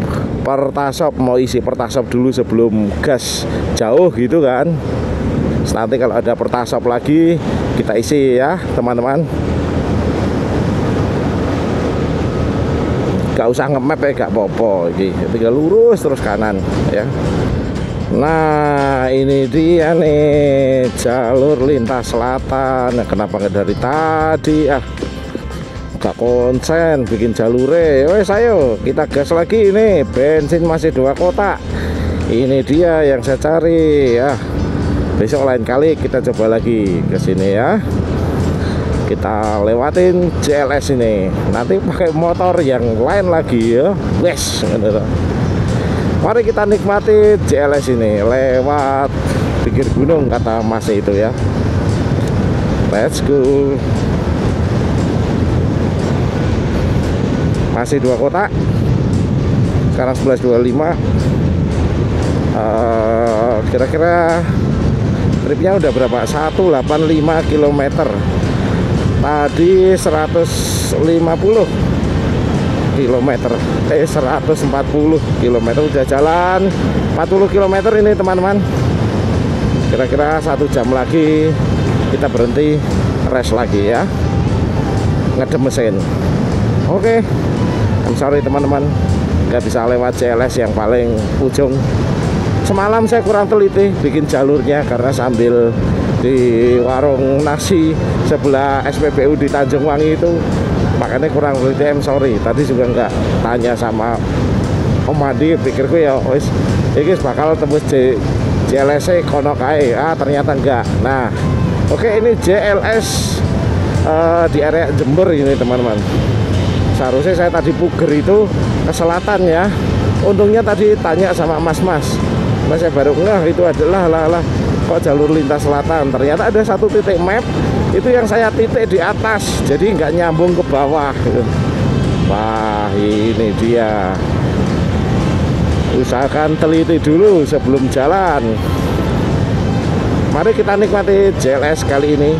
Pertasop, mau isi Pertasop dulu sebelum gas jauh gitu kan. Nanti kalau ada Pertasop lagi kita isi ya teman-teman. Gak usah nge-map ya, gak apa-apa, tinggal lurus terus kanan ya. Nah ini dia nih jalur lintas selatan. Kenapa nggak dari tadi gak konsen bikin jalure. Wes ayo kita gas lagi. Ini bensin masih 2 kotak. Ini dia yang saya cari ya. Besok lain kali kita coba lagi ke sini ya. Kita lewatin JLS ini. Nanti pakai motor yang lain lagi ya. Wes mari kita nikmati JLS ini lewat pinggir gunung kata Mas itu ya. Let's go. Masih 2 kotak. Sekarang 11.25. Kira-kira tripnya udah berapa? 185 km. Tadi 150 km, 140 km udah jalan 40 km ini teman-teman. Kira-kira 1 jam lagi kita berhenti rest lagi ya, ngedem mesin. Oke, I'm sorry teman-teman, nggak bisa lewat JLS yang paling ujung. Semalam saya kurang teliti bikin jalurnya karena sambil di warung nasi sebelah SPBU di Tanjung Wangi itu, makanya kurang teliti. I'm sorry, tadi juga nggak tanya sama Om Adi, pikirku ya wis ini bakal tembus JLS kono kae, ternyata enggak. Nah oke, ini JLS di area Jember ini teman-teman. Seharusnya saya tadi Puger itu ke selatan ya. Untungnya tadi tanya sama mas-mas, saya baru ngeh itu adalah kok jalur lintas selatan. Ternyata ada satu titik map itu yang saya titik di atas, jadi nggak nyambung ke bawah gitu. Wah ini dia, usahakan teliti dulu sebelum jalan. Mari kita nikmati JLS kali ini.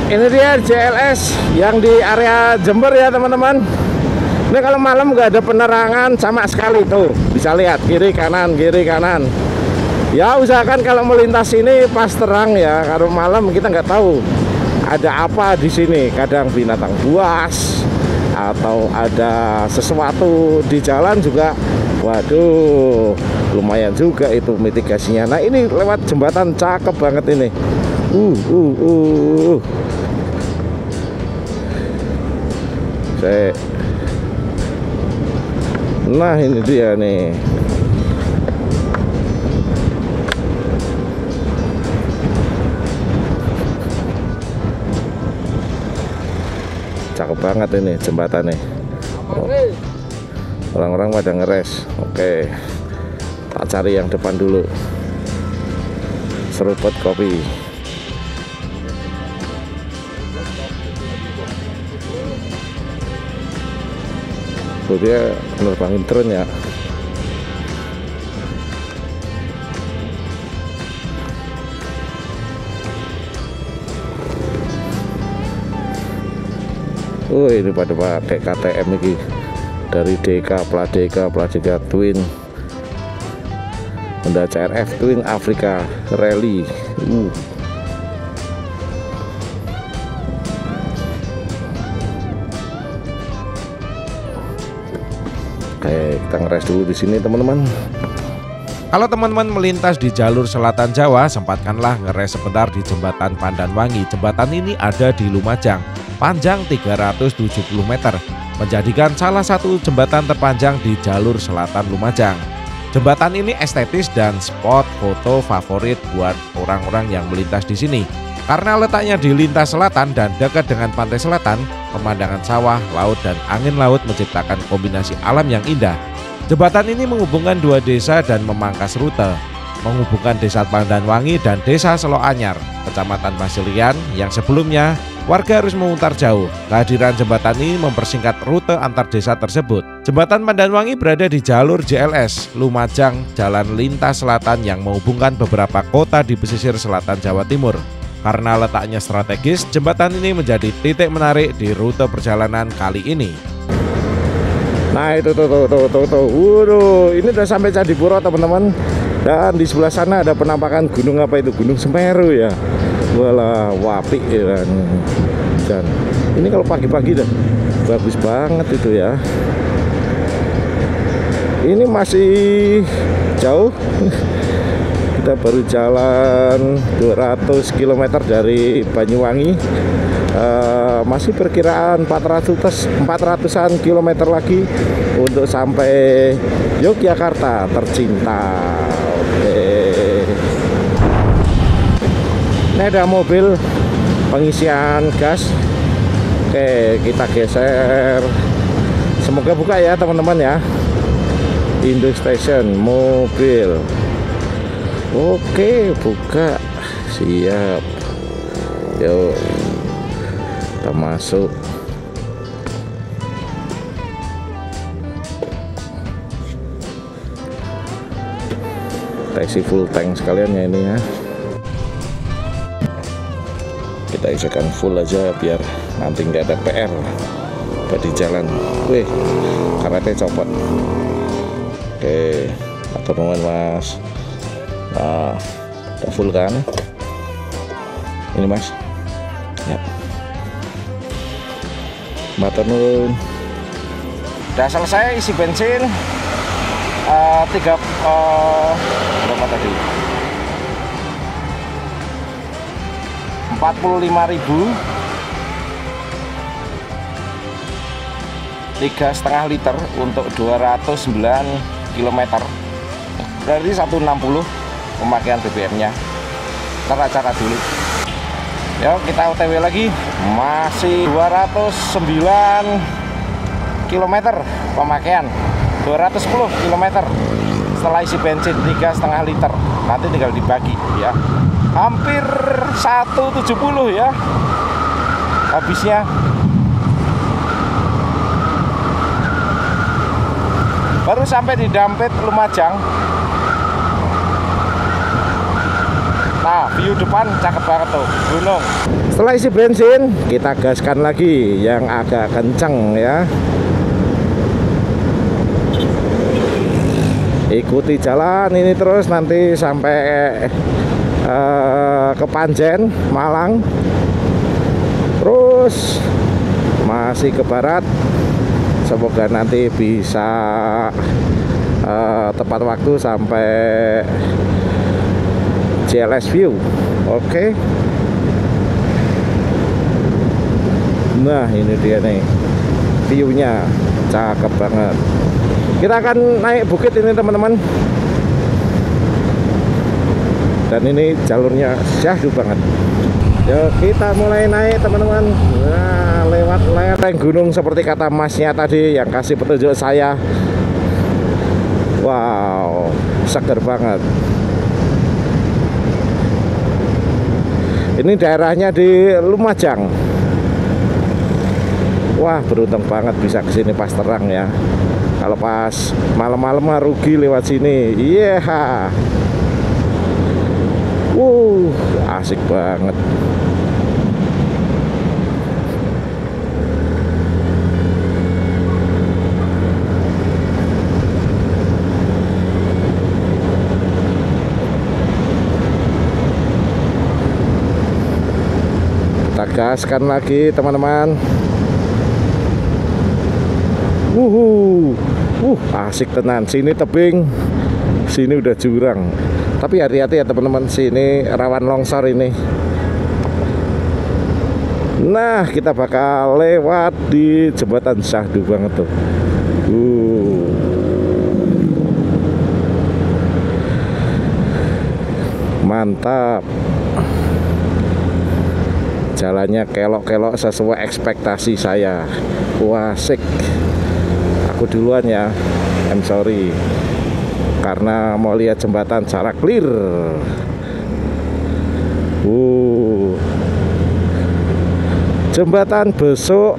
Ini dia JLS yang di area Jember ya teman-teman. Ini kalau malam nggak ada penerangan sama sekali tuh, bisa lihat kiri kanan ya. Usahakan kalau melintas ini pas terang ya, kalau malam kita nggak tahu ada apa di sini. Kadang binatang buas atau ada sesuatu di jalan juga. Waduh, lumayan juga itu mitigasinya. Nah ini lewat jembatan cakep banget ini. Nah ini dia nih. Cakep banget ini jembatannya. Orang-orang pada ngeres. Oke, tak cari yang depan dulu. Seruput kopi. Tuh dia menerbangin drone ya. Ini pada pakai KTM ini dari DK Pladeka Twin, Honda CRF Twin Africa Rally. Oke, kita ngeres dulu di sini teman-teman.
Kalau teman-teman melintas di jalur selatan Jawa, sempatkanlah ngeres sebentar di jembatan Pandanwangi. Jembatan ini ada di Lumajang, panjang 370 meter, menjadikan salah satu jembatan terpanjang di jalur selatan Lumajang. Jembatan ini estetis dan spot foto favorit buat orang-orang yang melintas di sini. Karena letaknya di lintas selatan dan dekat dengan pantai selatan, pemandangan sawah, laut, dan angin laut menciptakan kombinasi alam yang indah. Jembatan ini menghubungkan dua desa dan memangkas rute, menghubungkan Desa Pandanwangi dan Desa Seloanyar, Kecamatan Pasilian yang sebelumnya warga harus memutar jauh. Kehadiran jembatan ini mempersingkat rute antar desa tersebut. Jembatan Pandanwangi berada di jalur JLS Lumajang, jalan lintas selatan yang menghubungkan beberapa kota di pesisir selatan Jawa Timur. Karena letaknya strategis, jembatan ini menjadi titik menarik di rute perjalanan kali ini.
Nah itu tuh. Waduh, ini udah sampai Candipuro teman-teman. Dan di sebelah sana ada penampakan gunung apa itu? Gunung Semeru ya. Walah, wapi ya. Dan ini kalau pagi-pagi dah bagus banget itu ya. Ini masih jauh. Kita baru jalan 200 km dari Banyuwangi. Masih perkiraan 400-an kilometer lagi untuk sampai Yogyakarta tercinta. Oke. Ini ada mobil pengisian gas. Oke, kita geser. Semoga buka ya teman-teman ya. Indo Station mobil. Oke, buka. Siap. Yuk, kita masuk. Kita isi full tank sekalian ya ini ya. Kita isikan full aja biar nanti nggak ada PR di jalan. Wih, karetnya copot. Oke, atur nuhun Mas. Nah, udah full kan? Ini Mas. Ya. Matur nuwun. Udah selesai isi bensin. Berapa tadi? 45.000. 3,5 liter untuk 209 km. Berarti 160 pemakaian BBM-nya. Cara-cara dulu. Yuk kita OTW lagi. Masih 209 km pemakaian. 210 km setelah isi bensin 3,5 liter. Nanti tinggal dibagi ya. Hampir 170 ya habisnya. Baru sampai di Dampit Lumajang. Nah, view depan cakep banget tuh, gunung. Setelah isi bensin, kita gaskan lagi yang agak kenceng ya. Ikuti jalan ini terus nanti sampai ke Panjen, Malang. Terus masih ke barat. Semoga nanti bisa tepat waktu sampai JLS View. Oke. Nah ini dia nih view-nya, cakep banget. Kita akan naik bukit ini teman-teman. Dan ini jalurnya syahdu banget. Yuk kita mulai naik teman-teman. Nah, lewat lereng gunung seperti kata masnya tadi yang kasih petunjuk saya. Wow, seger banget. Ini daerahnya di Lumajang. Wah, beruntung banget bisa kesini pas terang ya. Kalau pas malam-malam mah rugi lewat sini. Iya. Yeah. Asik banget. Kita gaskan lagi teman-teman. Asik tenan. Sini tebing, sini udah jurang. Tapi hati-hati ya teman-teman, sini rawan longsor ini. Nah, kita bakal lewat di jembatan syahdu banget tuh. Mantap. Jalannya kelok-kelok sesuai ekspektasi saya. Wah, asik. Aku duluan ya. I'm sorry. Karena mau lihat jembatan secara clear. Jembatan Besuk,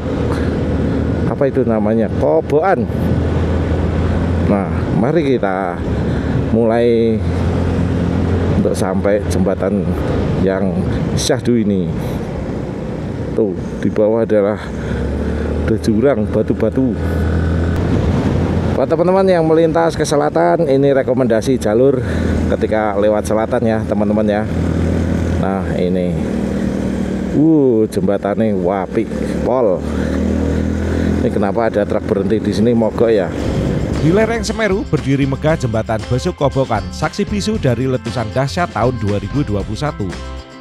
apa itu namanya? Koboan. Nah, mari kita mulai untuk sampai jembatan yang syahdu ini. Tuh, di bawah adalah jurang batu-batu. Buat teman-teman yang melintas ke selatan, ini rekomendasi jalur ketika lewat selatan ya, teman-teman ya. Nah, ini. Jembatannya wapi pol. Ini kenapa ada truk berhenti di sini mogok ya?
Di lereng Semeru berdiri megah jembatan Besuk Kobokan, saksi bisu dari letusan dahsyat tahun 2021.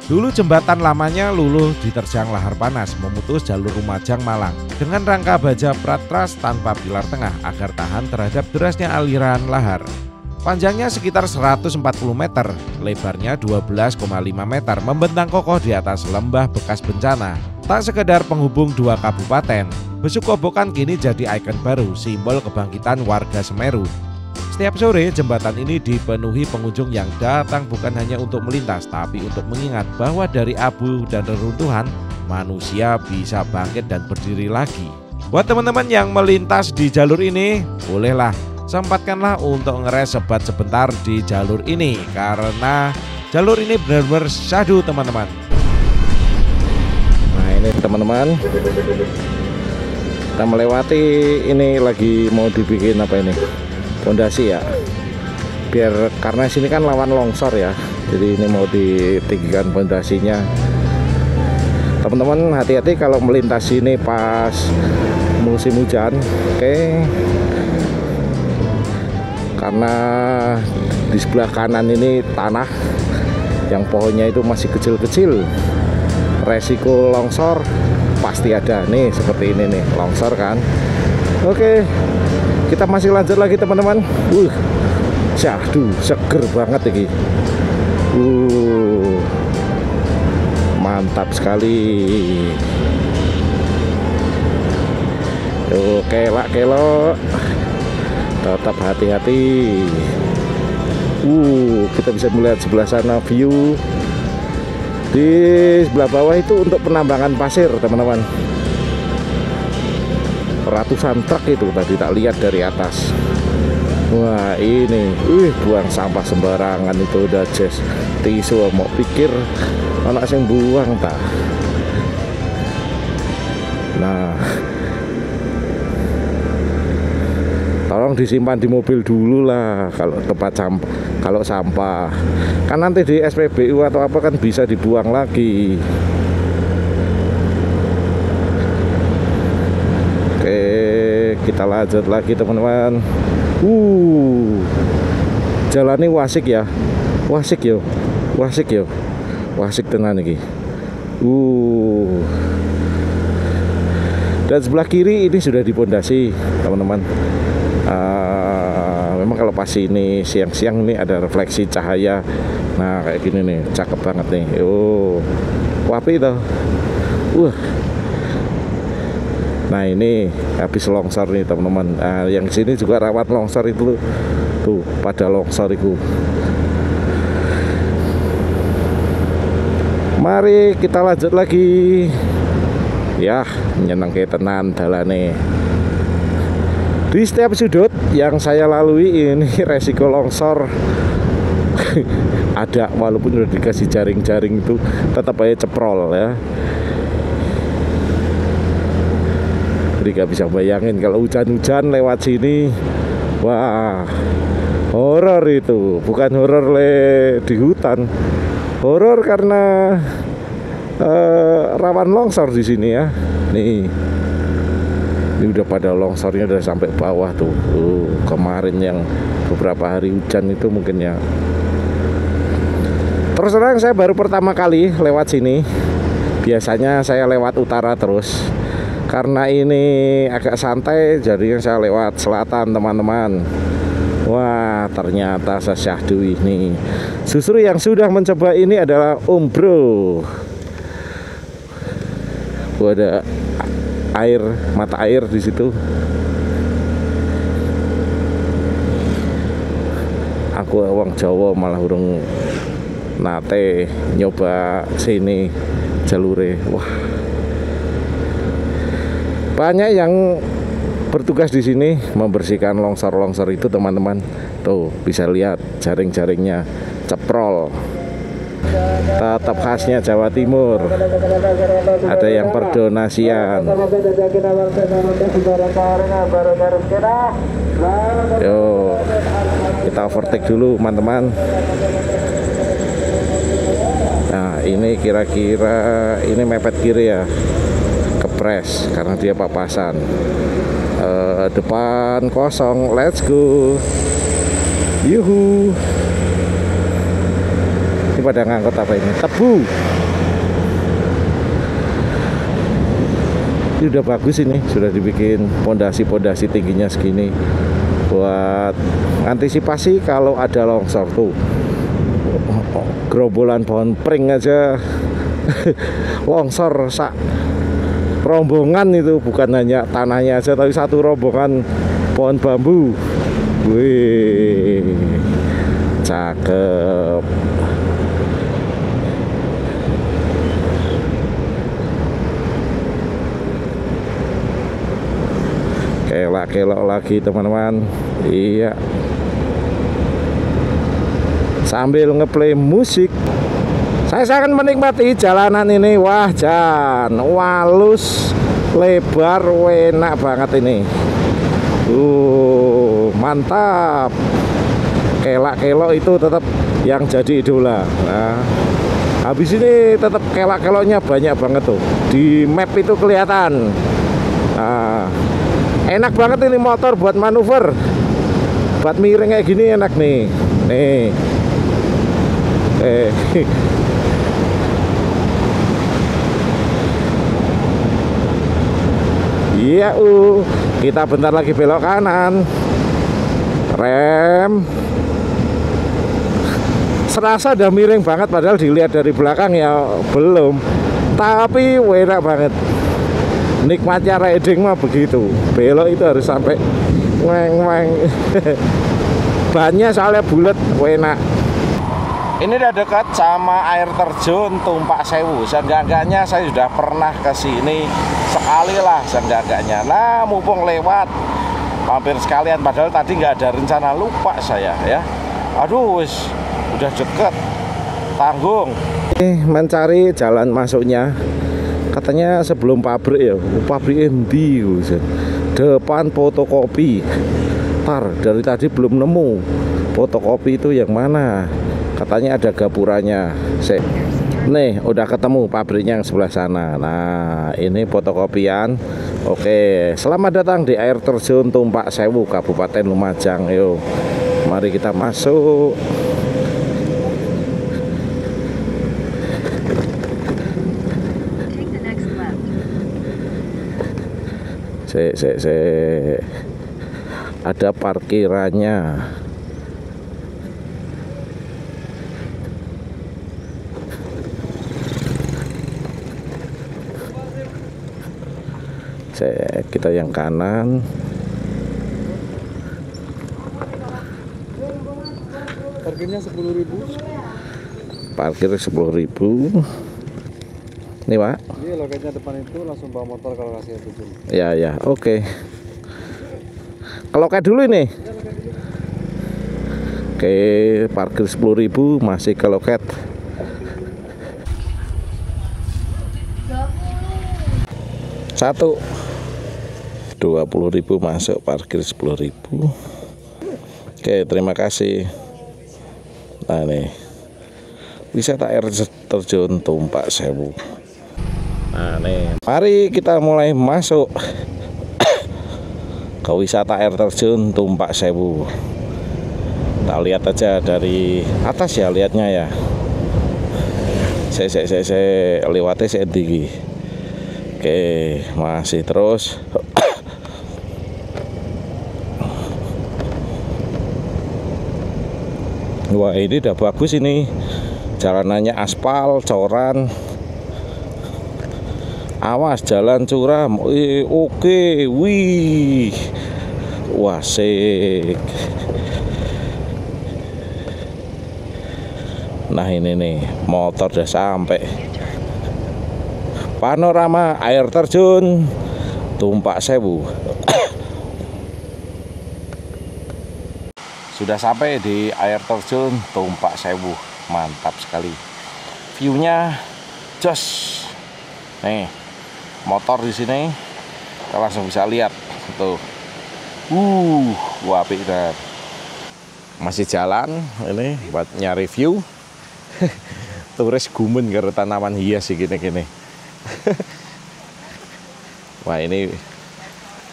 Dulu jembatan lamanya luluh diterjang lahar panas, memutus jalur Lumajang Malang dengan rangka baja pratras tanpa pilar tengah agar tahan terhadap derasnya aliran lahar. Panjangnya sekitar 140 meter, lebarnya 12,5 meter, membentang kokoh di atas lembah bekas bencana. Tak sekedar penghubung dua kabupaten, Besuk Kobokan kini jadi ikon baru, simbol kebangkitan warga Semeru. Setiap sore, jembatan ini dipenuhi pengunjung yang datang bukan hanya untuk melintas, tapi untuk mengingat bahwa dari abu dan reruntuhan, manusia bisa bangkit dan berdiri lagi. Buat teman-teman yang melintas di jalur ini, bolehlah sempatkanlah untuk ngeres sebentar di jalur ini, karena jalur ini benar-benar syahdu teman-teman.
Nah, ini teman-teman, kita melewati ini lagi mau dibikin apa ini, pondasi ya, biar karena sini kan lawan longsor ya, jadi ini mau ditinggikan pondasinya. Teman-teman hati-hati kalau melintas sini pas musim hujan, oke. Karena di sebelah kanan ini tanah yang pohonnya itu masih kecil-kecil, resiko longsor pasti ada. Nih seperti ini nih, longsor kan. Oke, kita masih lanjut lagi teman-teman. Syahdu, seger banget ini. Mantap sekali. Kelak-kelok, tetap hati-hati. Kita bisa melihat sebelah sana view. Di sebelah bawah itu untuk penambangan pasir teman-teman. Ratusan truk itu tadi tak lihat dari atas. Wah ini, buang sampah sembarangan itu udah jes tisu, mau pikir anak yang buang tak. Nah, tolong disimpan di mobil dulu lah kalau tempat sampah, kalau sampah kan nanti di SPBU atau apa kan bisa dibuang lagi. Oke, kita lanjut lagi teman-teman. Jalannya wasik ya, wasik yo, wasik yo, wasik tenan iki. Dan sebelah kiri ini sudah dipondasi teman-teman. Memang kalau pas ini siang-siang ini ada refleksi cahaya. Nah kayak gini nih, cakep banget nih. Wapi itu. Nah ini habis longsor nih teman-teman. Yang sini juga rawan longsor itu tuh, pada longsor itu. Mari kita lanjut lagi. Ya, menyenangkan tenan dalane. Di setiap sudut yang saya lalui ini resiko longsor ada, walaupun udah dikasih jaring-jaring itu tetap aja ceprol ya. Jadi gak bisa bayangin kalau hujan-hujan lewat sini. Wah, horor itu. Bukan horor di hutan, horor karena rawan longsor di sini ya. Nih, ini udah pada longsornya udah sampai bawah tuh. Kemarin yang beberapa hari hujan itu mungkin ya. Terus terang saya baru pertama kali lewat sini. Biasanya saya lewat utara terus. Karena ini agak santai, jadinya saya lewat selatan teman-teman. Wah, ternyata sesyahdu ini. Justru yang sudah mencoba ini adalah Om Bro. Ada air, mata air di situ. Aku wong Jawa malah urung nate nyoba sini jalure. Wah, banyak yang bertugas di sini membersihkan longsor-longsor itu, teman-teman. Tuh bisa lihat jaring-jaringnya ceprol. Tetap khasnya Jawa Timur. Ada yang perdonasian. Yo, kita overtake dulu, teman-teman. Nah, ini kira-kira ini mepet kiri ya, kepres karena dia papasan. Depan kosong, let's go. Yuhu. Ini pada ngangkut apa ini? Tebu. Ini udah bagus, ini sudah dibikin pondasi-pondasi tingginya segini buat antisipasi kalau ada longsor tuh. Gerombolan pohon pring aja longsor sak rombongan itu, bukan hanya tanahnya aja tapi satu rombongan pohon bambu. Wih, cakep. Kelak-kelok lagi, teman-teman. Iya, sambil ngeplay musik saya akan menikmati jalanan ini. Wah, jan walus, lebar, enak banget ini. Mantap. Kelak-kelok itu tetap yang jadi idola. Nah, habis ini tetap kelak-keloknya banyak banget tuh di map itu kelihatan. Nah, enak banget ini motor buat manuver, buat miring kayak gini enak nih. Nih, iya, kita bentar lagi belok kanan. Rem. Serasa udah miring banget, padahal dilihat dari belakang ya belum. Tapi enak banget. Nikmatnya riding mah begitu. Belok itu harus sampai weng-weng. Bannya soalnya bulat, enak. Ini udah dekat sama air terjun Tumpak Sewu. Seenggak-enggaknya saya sudah pernah ke sini sekali lah, seenggak-enggaknya. Nah, mumpung lewat mampir sekalian, padahal tadi nggak ada rencana, lupa saya ya. Aduh, udah deket, tanggung. Mencari jalan masuknya. Katanya sebelum pabrik ya, pabrik endi depan fotokopi. Dari tadi belum nemu fotokopi itu yang mana. Katanya ada gapuranya. Nih, udah ketemu pabriknya yang sebelah sana. Nah, ini fotokopian. Oke, selamat datang di air terjun Tumpak Sewu, Kabupaten Lumajang. Yuk, mari kita masuk. Ada parkirannya. Kita yang kanan.
Parkirnya 10.000.
Parkir 10.000. Nih, Pak.
Iya, lokasinya depan itu langsung bawa motor kalau kasih tujuh.
Ya, oke. Kalau kayak dulu ini. Oke, parkir 10.000 masih ke loket. Satu 20.000 masuk, parkir 10.000. Oke, terima kasih. Nah, nih wisata air terjun Tumpak Sewu. Nah, nih mari kita mulai masuk ke wisata air terjun Tumpak Sewu. Kita lihat aja dari atas ya, lihatnya ya. Saya lewatnya saya tinggi. Oke, masih terus.
Wah, ini udah bagus ini. Jalanannya aspal, coran. Awas jalan curam. Oke, wih. Wah, asik. Nah, ini nih, motor udah sampai. Panorama air terjun Tumpak Sewu. Sudah sampai di air terjun Tumpak Sewu. Mantap sekali. View-nya jos. Nih, motor di sini kita langsung bisa lihat tuh. Wah, apik banget. Masih jalan ini buat nyari view. Turis gumen karo tanaman hias sih gini-gini. Wah, ini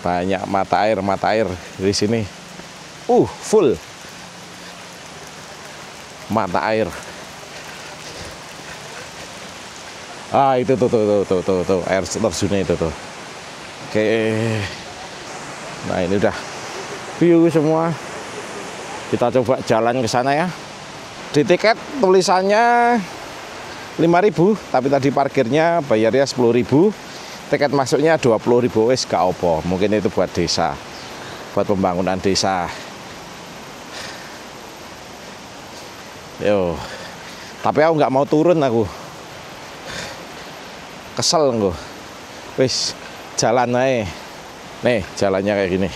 banyak mata air di sini. Full mata air. Itu tuh air terjunnya itu tuh. Oke. Nah, ini udah view semua. Kita coba jalan ke sana ya. Di tiket tulisannya 5.000, tapi tadi parkirnya bayarnya 10.000. Tiket masuknya 20.000, wis gak opo. Mungkin itu buat desa, buat pembangunan desa. Yo, tapi aku nggak mau turun, aku kesel aku. Wis jalan aja. Nih jalannya kayak gini.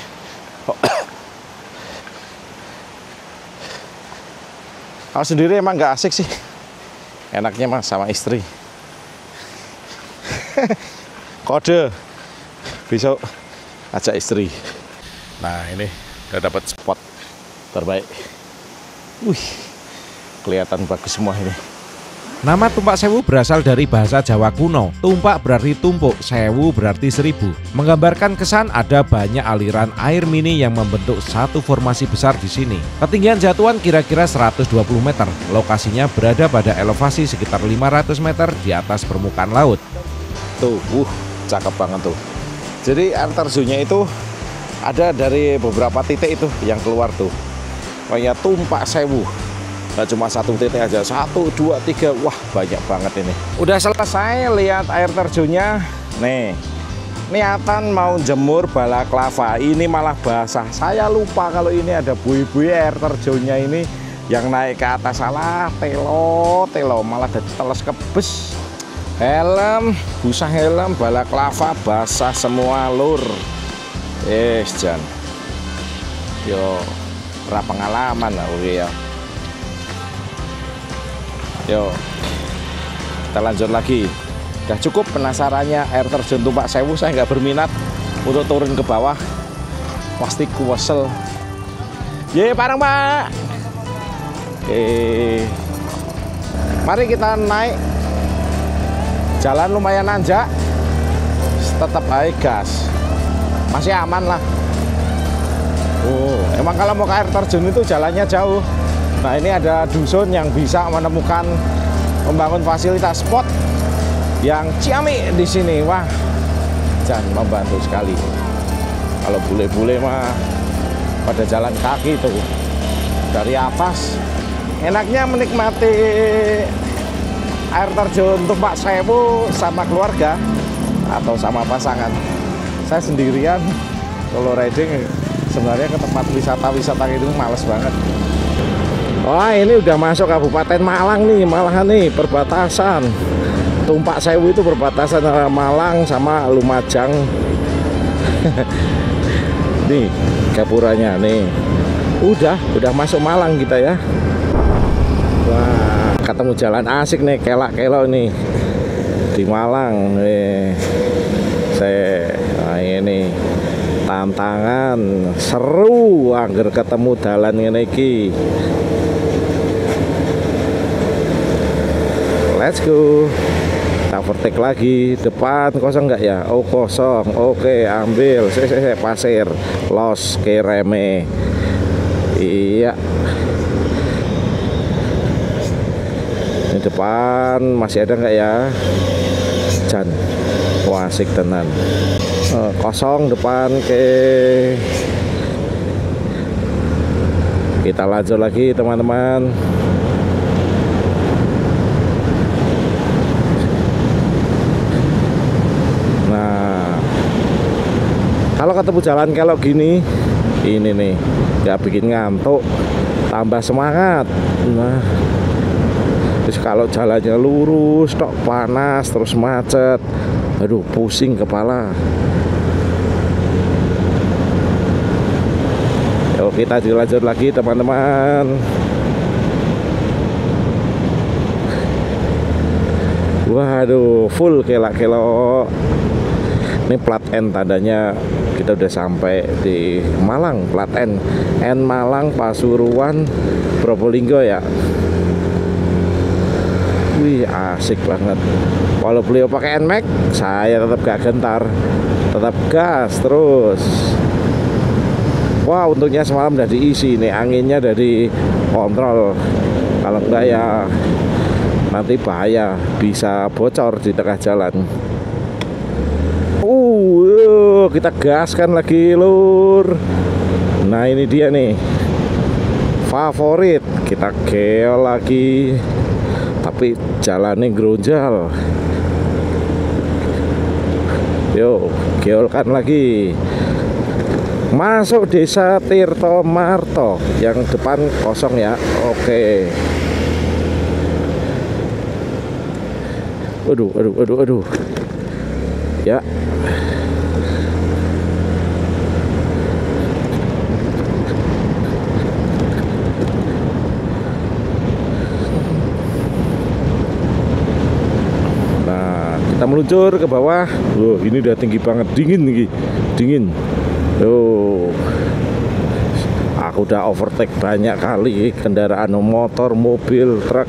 Kalau sendiri emang nggak asik sih. Enaknya mah sama istri. Kode besok ajak istri. Nah, ini udah dapat spot terbaik. Kelihatan bagus semua ini. Nama Tumpak Sewu berasal dari bahasa Jawa kuno. Tumpak berarti tumpuk, sewu berarti 1000. Menggambarkan kesan ada banyak aliran air mini yang membentuk satu formasi besar di sini. Ketinggian jatuhan kira-kira 120 meter. Lokasinya berada pada elevasi sekitar 500 meter di atas permukaan laut. Tuh, cakep banget tuh. Jadi air terjunnya itu ada dari beberapa titik itu yang keluar tuh. Kayak Tumpak Sewu. Nah, cuma satu titik aja, 1, 2, 3, wah banyak banget ini. Udah selesai lihat air terjunnya. Nih, niatan mau jemur balaklava, ini malah basah. Saya lupa kalau ini ada bui-bui air terjunnya ini yang naik ke atas. Salah, telo, malah jadi teles kebes. Helm, busa helm, balaklava basah semua lur. Jan. Yo, pra pengalaman lah, oke ya. Yo, kita lanjut lagi. Udah cukup penasarannya air terjun Tumpak Sewu. Saya nggak berminat untuk turun ke bawah. Pasti kuwesel. Ye, bareng Pak. Mari kita naik. Jalan lumayan nanjak. Tetap high gas. Masih aman lah. Emang kalau mau ke air terjun itu jalannya jauh. Nah, ini ada dusun yang bisa menemukan membangun fasilitas spot yang ciamik di sini. Wah, jangan membantu sekali. Kalau bule-bule mah pada jalan kaki tuh dari atas. Enaknya menikmati air terjun Tumpak Sewu sama keluarga atau sama pasangan. Saya sendirian kalau riding sebenarnya ke tempat wisata itu males banget. Wah, ini udah masuk Kabupaten Malang nih, malahan nih perbatasan. Tumpak Sewu itu perbatasan antara Malang sama Lumajang. Nih, gapuranya nih. Udah masuk Malang kita ya. Wah, ketemu jalan asik nih, kelak-kelok nih di Malang. Nah, ini tantangan seru angger ketemu dalan ngene iki. Let's go. Kita overtake lagi. Depan kosong nggak ya? Oh, kosong. Oke, ambil. Saya pasir. Los kereme. Iya. Ini depan masih ada nggak ya? Jan. Wah, asik tenan. Kosong depan ke.
Kita lanjut lagi teman-teman. Nah, kalau ketemu jalan kalau gini, ini nih nggak bikin ngantuk, tambah semangat. Nah, terus kalau jalannya lurus, tok panas, terus macet, aduh pusing kepala. Yuk kita dilanjut lagi teman-teman. Waduh, full kelak-kelok. Ini plat N tandanya kita udah sampai di Malang. Plat N Malang, Pasuruan, Probolinggo ya. Wih, asik banget. Walau beliau pakai NMAX, saya tetap gak gentar, tetap gas terus. Wah, untungnya semalam udah diisi nih, anginnya dari kontrol. Kalau enggak ya nanti bahaya, bisa bocor di tengah jalan. Kita gaskan lagi lur. Nah ini dia nih favorit, kita geol lagi, tapi jalannya geronjal. Yuk geolkan lagi. Masuk desa Tirto Marto, yang depan kosong ya. Oke. Aduh. Ya. Nah, kita meluncur ke bawah. Ini udah tinggi banget, dingin. Aku udah overtake banyak kali kendaraan motor, mobil, truk,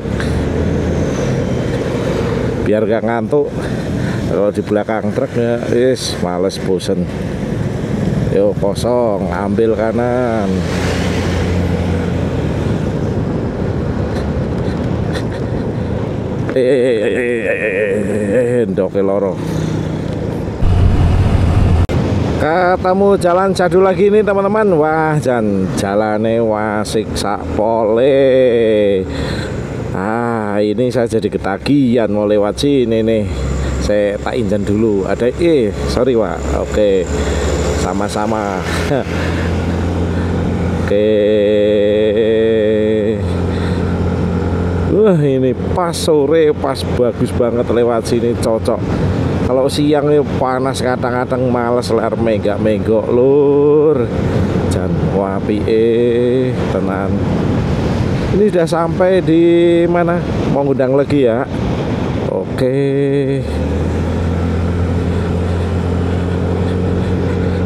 biar gak ngantuk. Kalau di belakang truk ya, males, bosen. Yo kosong, ambil kanan. Ndoke loro. Ketemu jalan jadul lagi nih teman-teman. Wah, jalane wasik sak pole. Ini saya jadi ketagihan mau lewat sini nih. Saya tak injan dulu. Ada sorry Pak. Oke. Sama-sama. Oke. Wah, ini pas sore, pas bagus banget lewat sini, cocok. Kalau siang ini panas, kadang-kadang males ler megok lur. Jan wapi tenan. Ini sudah sampai di mana? Mau ngundang lagi ya. Oke.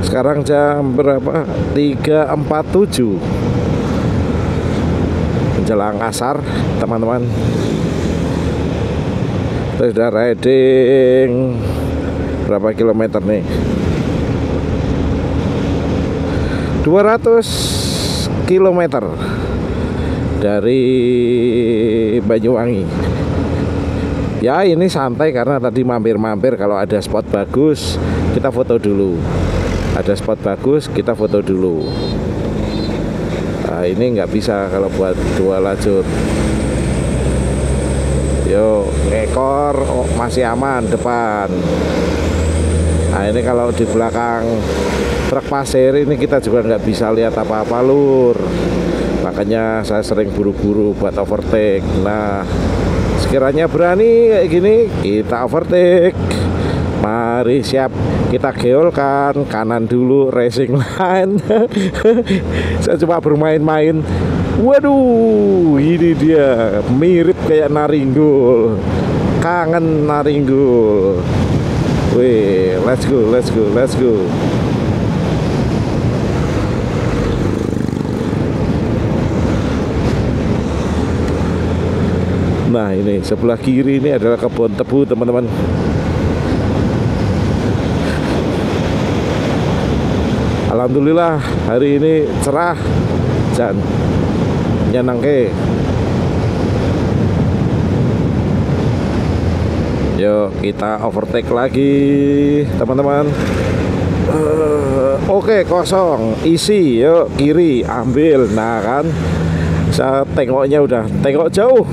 Sekarang jam berapa? 3.47. Menjelang asar, teman-teman. Kita sudah riding berapa kilometer nih? 200 kilometer dari Banyuwangi. Ya ini santai karena tadi mampir-mampir. Kalau ada spot bagus kita foto dulu. Ada spot bagus kita foto dulu. Nah ini nggak bisa kalau buat dua lajur. Yo ekor masih aman depan. Nah ini kalau di belakang truk pasir ini kita juga nggak bisa lihat apa-apa lur. Makanya saya sering buru-buru buat overtake. Nah sekiranya berani kayak gini kita overtake. Mari siap, kita geolkan kanan dulu, racing line. Saya cuma bermain-main. Waduh, ini dia mirip kayak Naringgul. Kangen Naringgul. Wih, let's go. Nah, ini sebelah kiri ini adalah kebun tebu, teman-teman. Alhamdulillah hari ini cerah dan nyenengke. Yuk kita overtake lagi teman-teman. Oke, kosong, isi, yuk kiri, ambil. Nah kan, saya tengoknya udah tengok jauh.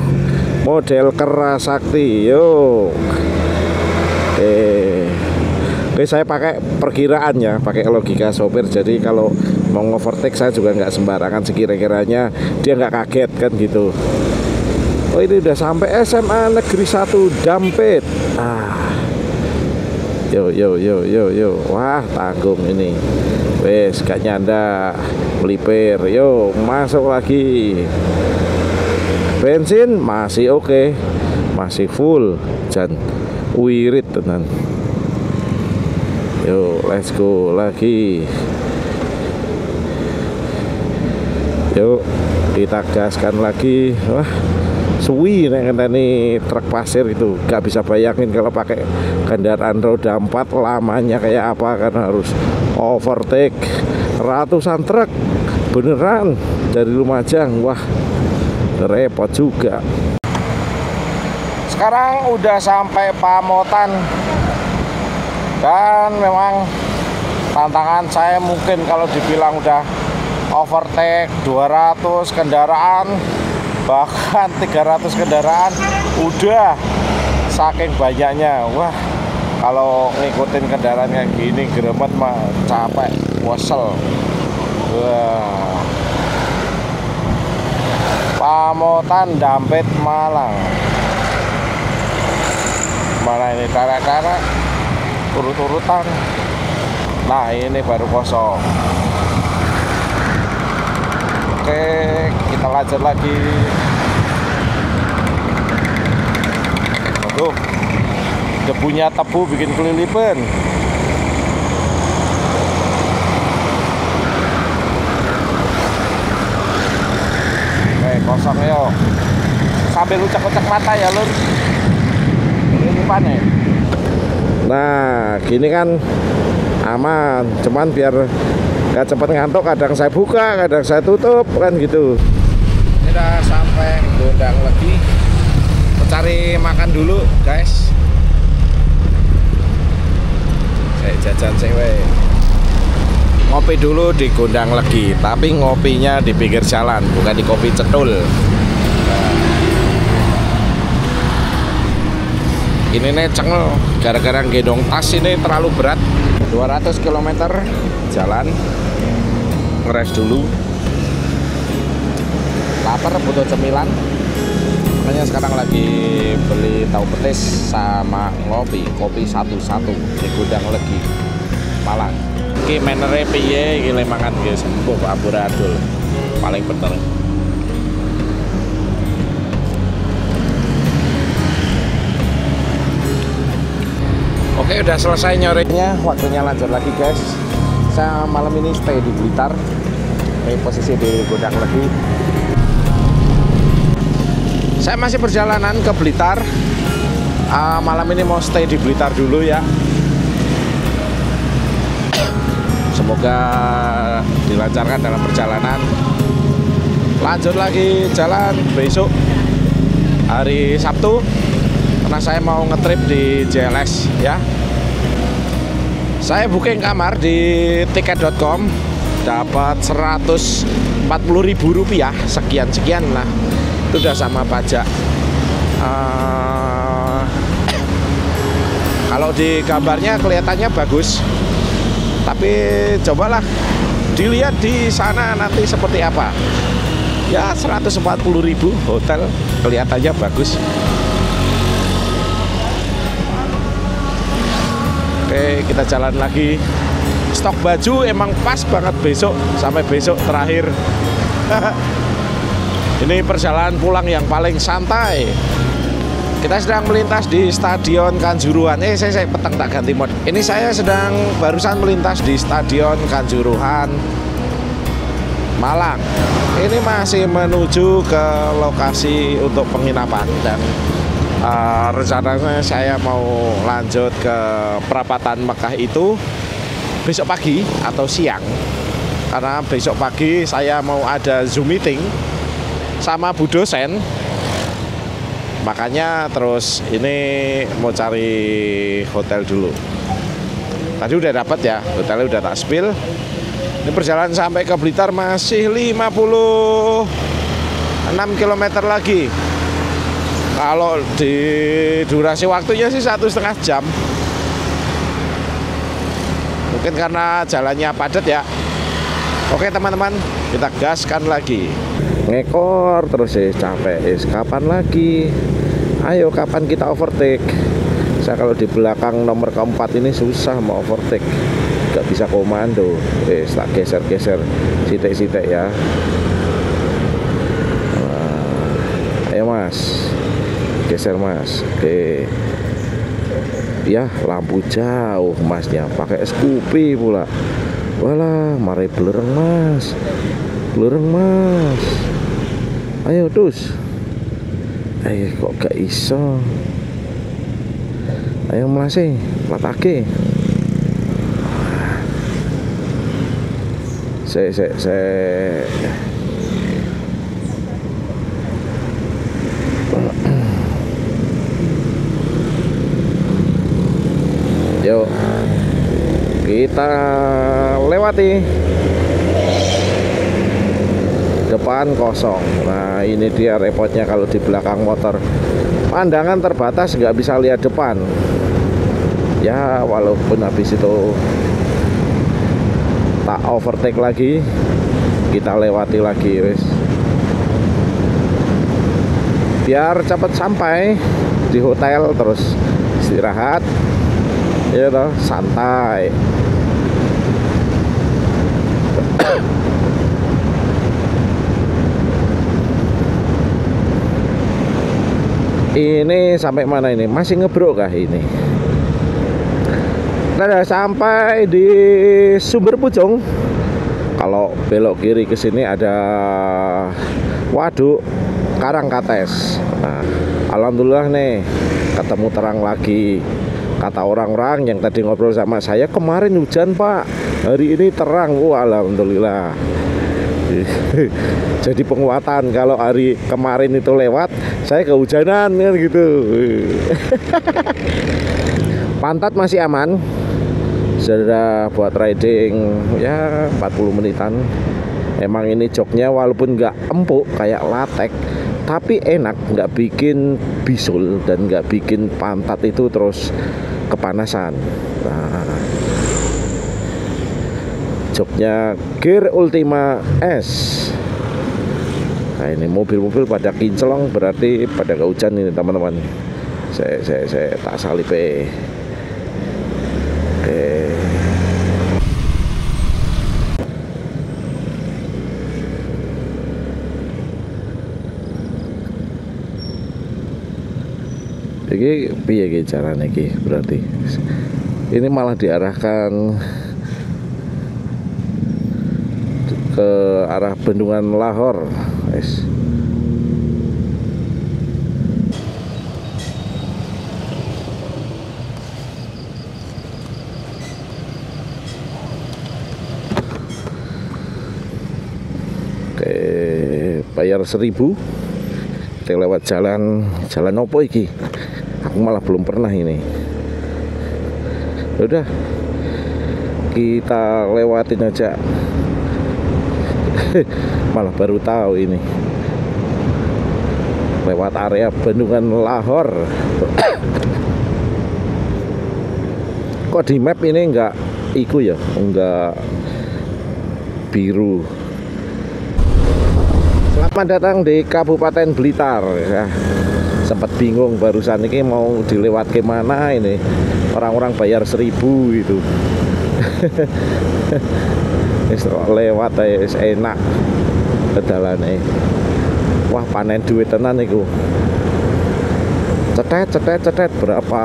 Model keras sakti, yuk. Oke, saya pakai perkiraan ya, pakai logika sopir. Jadi kalau mau overtake saya juga nggak sembarangan, sekira-kiranya dia nggak kaget kan gitu. Oh, ini udah sampai SMA Negeri 1 Dampit. Yo. Wah, tanggung ini. Wes, gak nyanda. Melipir. Yo, masuk lagi. Bensin masih oke. Masih full. Dan wirid tenan. Yo, let's go lagi. Yuk, kita gaskan lagi. Wah, suwi nih truk pasir itu. Gak bisa bayangin kalau pakai kendaraan roda 4 lamanya kayak apa, karena harus overtake ratusan truk beneran dari Lumajang. Wah, repot juga. Sekarang udah sampai Pamotan, dan memang tantangan saya mungkin kalau dibilang udah overtake 200 kendaraan, bahkan 300 kendaraan udah, saking banyaknya. Wah, kalau ngikutin kendaraan kayak gini gremet mah capek, wesel. Wah, Pamotan Dampit Malang. Mana ini cara-cara urut-urutan. Nah, ini baru kosong. Oke, kita lanjut lagi. Aduh, debunya tebu bikin kelilipan. Oke, kosong yuk. Sambil ucek-ucek mata ya, Lur. Kelilipan ya. Nah, gini kan aman. Cuman biar gak cepet ngantuk, kadang saya buka, kadang saya tutup kan gitu. Ini udah sampai Gondang Legi. Cari makan dulu guys. Saya jajan sewe. Ngopi dulu di Gondang Legi, tapi ngopinya di pinggir jalan, bukan di kopi cetul. Ini nih cengel, gara-gara gendong tas ini terlalu berat. 200 km jalan, ngeres dulu. Lapar, butuh cemilan. Makanya sekarang lagi beli tahu petis sama ngopi, kopi satu-satu di Gondang Legi Malang. Ki menere piye iki le mangan nggih sembuh amburadul. Paling bener. Oke, udah selesai nyoreknya, waktunya lanjut lagi guys. Saya malam ini stay di Blitar. Ini posisi di Gondang Legi. Saya masih perjalanan ke Blitar. Malam ini mau stay di Blitar dulu ya. Semoga dilancarkan dalam perjalanan. Lanjut lagi jalan besok hari Sabtu, karena saya mau ngetrip di JLS ya. Saya booking kamar di tiket.com, dapat Rp140.000, sekian lah. Itu udah sama pajak. Kalau di gambarnya kelihatannya bagus, tapi cobalah dilihat di sana nanti seperti apa. Ya 140.000 hotel, kelihatannya bagus. Oke, kita jalan lagi. Stok baju emang pas banget besok, sampai besok terakhir. Ini perjalanan pulang yang paling santai. Kita sedang melintas di Stadion Kanjuruhan. Saya petang tak ganti mod. Ini saya sedang barusan melintas di Stadion Kanjuruhan Malang. Ini masih menuju ke lokasi untuk penginapan, dan rencananya saya mau lanjut ke perapatan Mekah itu besok pagi atau siang, karena besok pagi saya mau ada Zoom meeting sama Bu dosen. Makanya terus ini mau cari hotel dulu. Tadi udah dapat ya, hotelnya udah tak spill. Ini perjalanan sampai ke Blitar masih 56 km lagi. Kalau di durasi waktunya sih 1,5 jam. Mungkin karena jalannya padat ya. Oke teman-teman, kita gaskan lagi. Ngekor terus capek. Kapan lagi? Ayo kapan kita overtake? Saya kalau di belakang nomor keempat ini susah mau overtake. Gak bisa komando. Tak geser-geser sitek-sitek ya. Ayo mas, geser mas. Oke. Ya lampu jauh masnya, pakai Scoopy pula. Walah, mari belereng mas, belereng mas. Ayo dus. Ayo kok gak iso. Ayo melase, latake. Saya. Yuk kita lewati. Depan kosong. Nah ini dia repotnya kalau di belakang motor, pandangan terbatas, nggak bisa lihat depan ya. Walaupun habis itu tak overtake lagi, kita lewati lagi wes, biar cepat sampai di hotel. Terus istirahat ya toh, santai. Ini sampai mana ini? Masih ngebrok kah ini? Nah, sampai di Sumber Pucung. Kalau belok kiri ke sini ada waduk Karangkates. Nah, alhamdulillah nih ketemu terang lagi. Kata orang-orang yang tadi ngobrol sama saya, kemarin hujan pak, hari ini terang. Alhamdulillah. Jadi penguatan kalau hari kemarin itu lewat, saya kehujanan kan gitu. Pantat masih aman, sudah buat riding ya 40 menitan. Emang ini joknya walaupun nggak empuk kayak latek, tapi enak, nggak bikin bisul dan nggak bikin pantat itu terus kepanasan. Nah, joknya Gear Ultima S. Nah ini mobil-mobil pada kinclong, berarti pada kehujan ini teman-teman. Saya tak salip. Oke. Iki piye iki carane iki? Berarti ini malah diarahkan ke arah Bendungan Lahor, guys. Oke, bayar 1.000. Kita lewat jalan opo iki? Aku malah belum pernah ini. Udah, kita lewatin aja. Malah baru tahu ini lewat area Bendungan Lahor. Kok di map ini enggak iku ya, enggak biru. Selamat datang di Kabupaten Blitar ya. Sempat bingung barusan ini mau dilewat ke mana ini. Orang-orang bayar 1.000 itu. Lewat enak pedalane. Wah panen duit tenan iku. Cetet berapa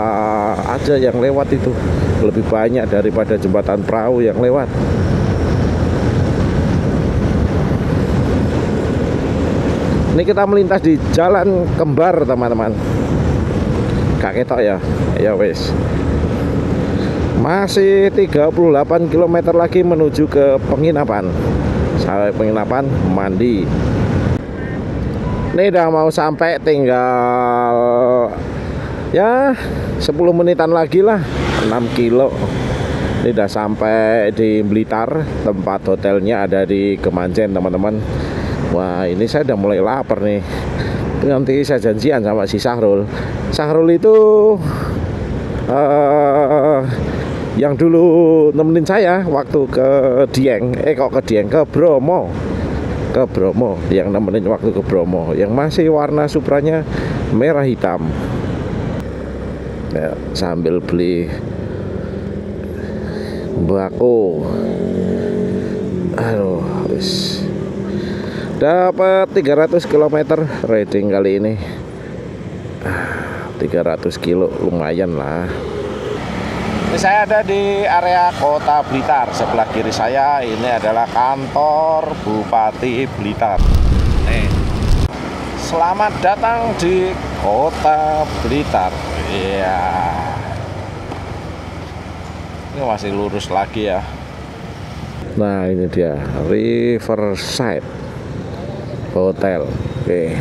aja yang lewat itu, lebih banyak daripada jembatan perahu yang lewat. Ini kita melintas di jalan kembar teman-teman. Gak ketok ya. Ya wes. Masih 38 km lagi menuju ke penginapan. Sampai penginapan mandi. Ini udah mau sampai, tinggal ya 10 menitan lagi lah. 6 kilo. Ini udah sampai di Blitar, tempat hotelnya ada di Kemanjen teman-teman. Wah ini saya udah mulai lapar nih. Nanti saya janjian sama si Sahrul. Sahrul itu yang dulu nemenin saya waktu ke Dieng, ke Bromo. Ke Bromo, yang nemenin waktu ke Bromo, yang masih warna Supranya merah hitam. Ya, sambil beli bako. Aduh, wis. Dapat 300 km riding kali ini. 300 kilo lumayan lah. Ini saya ada di area Kota Blitar. Sebelah kiri saya ini adalah kantor Bupati Blitar. Nih. Selamat datang di Kota Blitar. Iya. Ini masih lurus lagi ya. Nah, ini dia Riverside Hotel. Oke.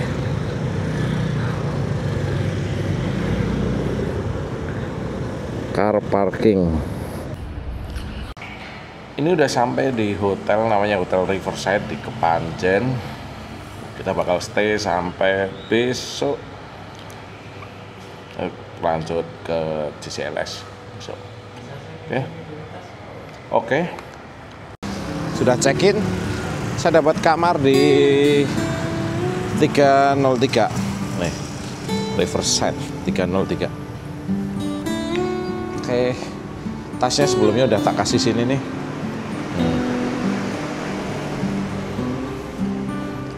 Car parking. Ini udah sampai di hotel, namanya Hotel Riverside di Kepanjen. Kita bakal stay sampai besok. Lanjut ke JCLS besok. Oke. Sudah check-in. Saya dapat kamar di 303. Nih, Riverside 303. Oke, tasnya sebelumnya udah tak kasih sini nih.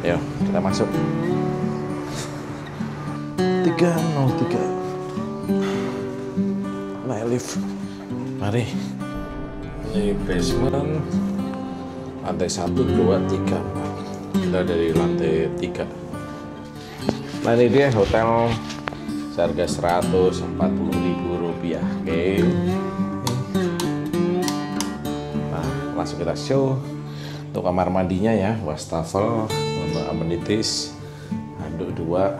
Yuk, kita masuk. 303. Naik lift. Mari. Ini basement. Lantai 1, 2, 3, 4. Kita dari lantai 3. Nah ini dia hotel seharga Rp140.000. Oke. Nah langsung kita show. Untuk kamar mandinya ya, wastafel, amenities, handuk 2.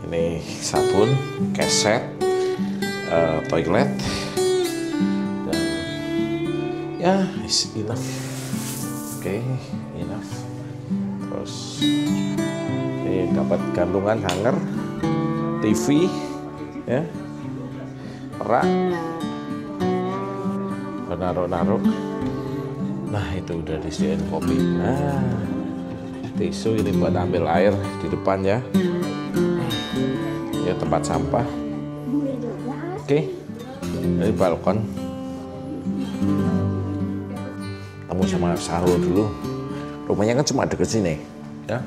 Ini sabun, keset, toilet, dan ya is enough. Oke, enough. Terus ini dapat gantungan hanger, TV, ya, rak, naruh-naruh. Nah itu udah disediain kopi. Nah, tisu ini buat ambil air di depan ya. Ya tempat sampah. Oke, ini balkon. Kamu sama Sahrul dulu. Rumahnya kan cuma deket sini, ya.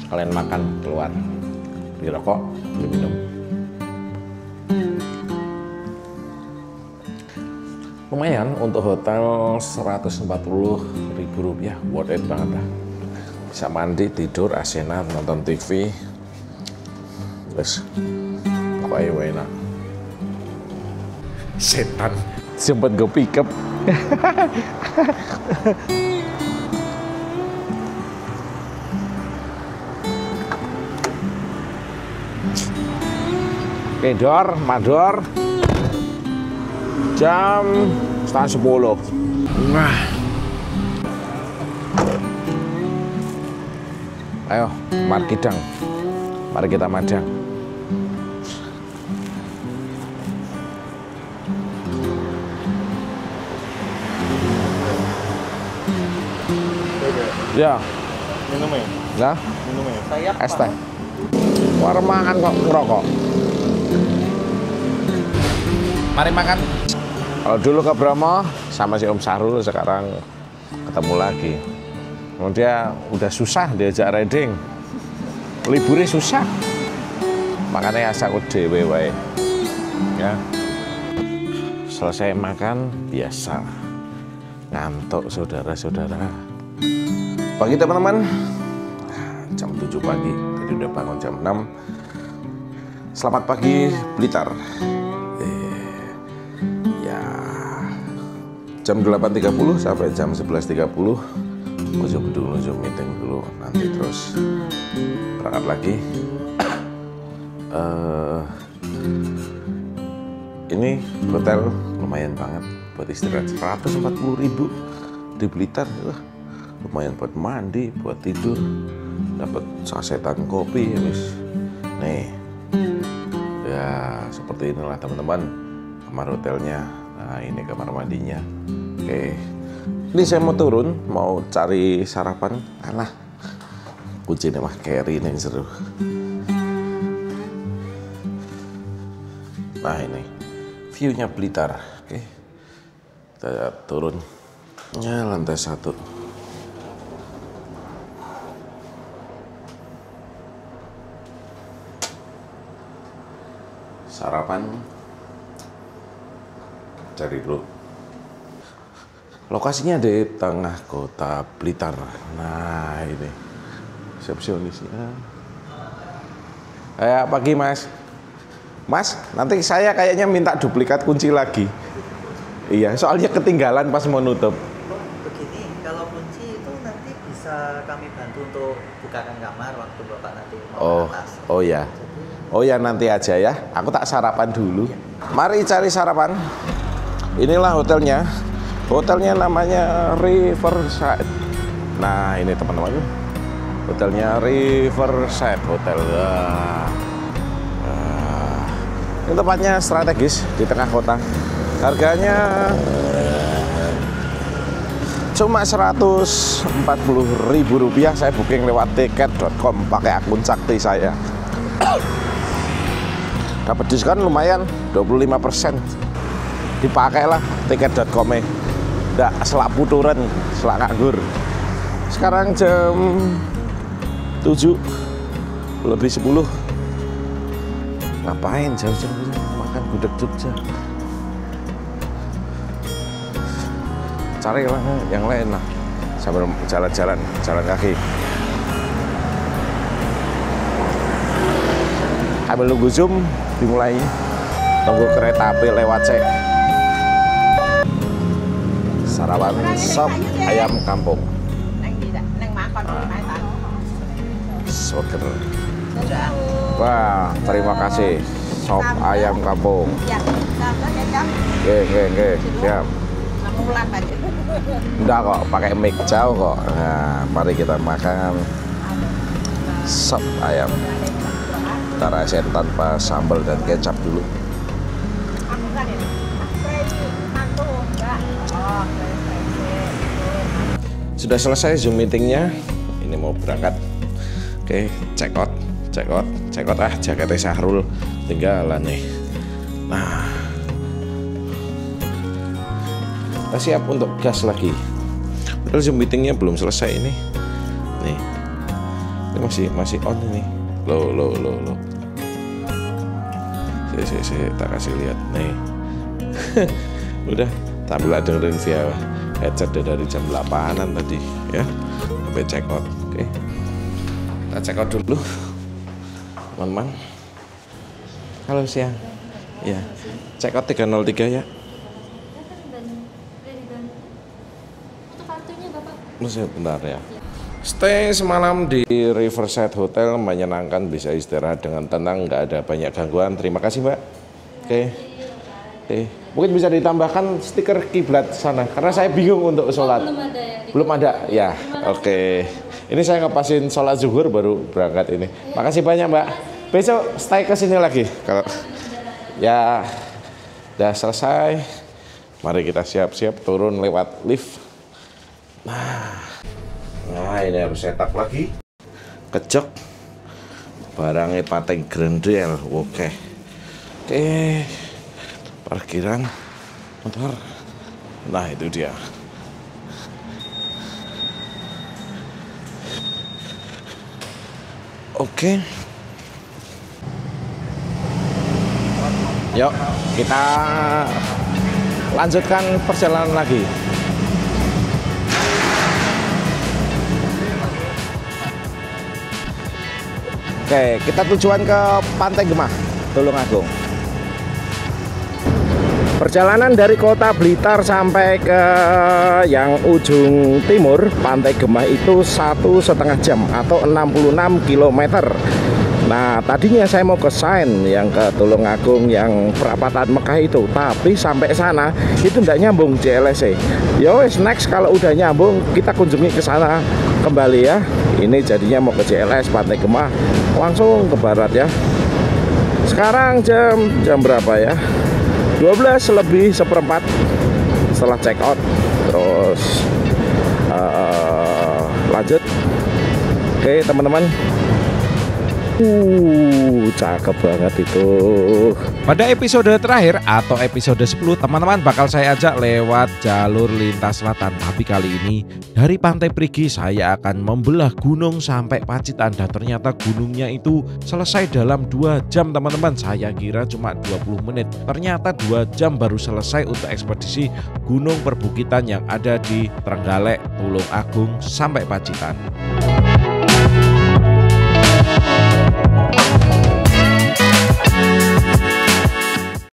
Kalian makan keluar, beli rokok, beli minum. Lumayan untuk hotel Rp140.000, worth it banget lah. Bisa mandi, tidur, asinan, nonton TV, terus pokoknya enak. Setan, sempat gue pick up. Oke, mandor jam 9:30. Nah, ayo markidang, mari kita madang. Ya.
Minumnya?
Ya.
Minumnya? Saya
es teh. Warung makan kok ngerokok. Mari makan. Kalau dulu ke Bromo sama si Om Sahrul, sekarang ketemu lagi. Dia udah susah diajak riding. Liburnya susah. Makanya asal dhewe wae. Ya. Selesai makan biasa. Ngantuk saudara-saudara. Pagi teman-teman, jam 7 pagi, tadi udah bangun jam 6. Selamat pagi Blitar. Ya, jam 8.30 sampai jam 11.30 ujung meeting dulu, nanti terus berangkat lagi. Ini hotel lumayan banget. buat istirahat. 140.000 di Blitar. Wah, lumayan buat mandi, buat tidur, dapat sasetan kopi. Wis. Nih, ya seperti inilah teman-teman kamar hotelnya. Nah, ini kamar mandinya. Oke, ini saya mau turun, mau cari sarapan. Alah, kuncinya mah carry ini seru. Nah, ini view-nya Blitar. Oke, kita turun ya lantai 1. Sarapan cari dulu. Lokasinya di tengah kota Blitar. Nah, ini resepsionisnya. Pagi Mas. Mas, nanti saya kayaknya minta duplikat kunci lagi. Iya, soalnya ketinggalan pas mau nutup.
Begini, kalau kunci itu nanti bisa kami bantu untuk bukakan kamar waktu Bapak nanti mau ke atas.
Oh ya. Oh ya, nanti aja ya. Aku tak sarapan dulu. Mari cari sarapan. Inilah hotelnya. Hotelnya namanya Riverside. Nah, ini teman-teman. Hotelnya Riverside Hotel. Ini tempatnya strategis di tengah kota. Harganya cuma Rp140.000. Saya booking lewat tiket.com pakai akun sakti saya. Dapat diskon lumayan 25%. Dipakailah tiket.com-nya. Nggak selak puturan, selak nganggur. Sekarang jam 7:10. Ngapain jauh-jauh makan gudeg Jogja? Cari lah yang lain lah sambil jalan-jalan, jalan kaki. Sambil nunggu Zoom dimulai. Tunggu kereta api lewat cek. Sarapan sop ayam kampung. Soger. Wah, terima kasih. Sop ayam kampung. Oke, siap. Enggak kok, pakai mic jauh kok. Nah, mari kita makan sop ayam. Kita rasain tanpa sambal dan kecap dulu. Sudah selesai Zoom meetingnya. Ini mau berangkat. Oke, check out jaketnya Syahrul tinggalan nih. Nah, kita siap untuk gas lagi. Padahal Zoom meetingnya belum selesai ini. Nih, ini masih on ini. Loh. Saya tak kasih lihat nih. Udah, sambil dengerin via headset dari jam 8-an tadi ya. Sampai check out. Oke. Kita check out dulu. Teman-teman. Halo siang. Ya. Check out 303 ya. Bentar ya. Stay semalam di Riverside Hotel menyenangkan, bisa istirahat dengan tenang, nggak ada banyak gangguan. Terima kasih Mbak. Oke. Mungkin bisa ditambahkan stiker kiblat sana karena saya bingung untuk sholat. Belum ada ya. Oke. Ini saya ngepasin sholat zuhur baru berangkat ini. Makasih banyak Mbak. Besok stay ke sini lagi kalau ya udah selesai. Mari kita siap-siap turun lewat lift. Nah, ini harus setup lagi. Kejok. Barangnya pating grendel. Oke. Parkiran motor. Nah, itu dia. Oke. Yuk, kita lanjutkan perjalanan lagi. Oke, kita tujuan ke Pantai Gemah, Tulungagung. Perjalanan dari kota Blitar sampai ke yang ujung timur Pantai Gemah itu 1,5 jam atau 66 km. Nah, tadinya saya mau ke Sain yang ke Tulungagung yang perapatan Mekah itu, tapi sampai sana itu tidak nyambung JLS. Ya wes, next kalau udah nyambung kita kunjungi ke sana kembali ya. Ini jadinya mau ke JLS Pantai Gemah, langsung ke barat ya. Sekarang jam berapa ya? 12 lebih seperempat setelah check out. Terus lanjut. Oke teman-teman. Cakep banget itu.
Pada episode terakhir atau episode 10 teman-teman bakal saya ajak lewat jalur lintas selatan. Tapi kali ini dari Pantai Perigi saya akan membelah gunung sampai Pacitan. Dan ternyata gunungnya itu selesai dalam 2 jam teman-teman. Saya kira cuma 20 menit. Ternyata 2 jam baru selesai untuk ekspedisi gunung perbukitan yang ada di Trenggalek, Tulungagung sampai Pacitan.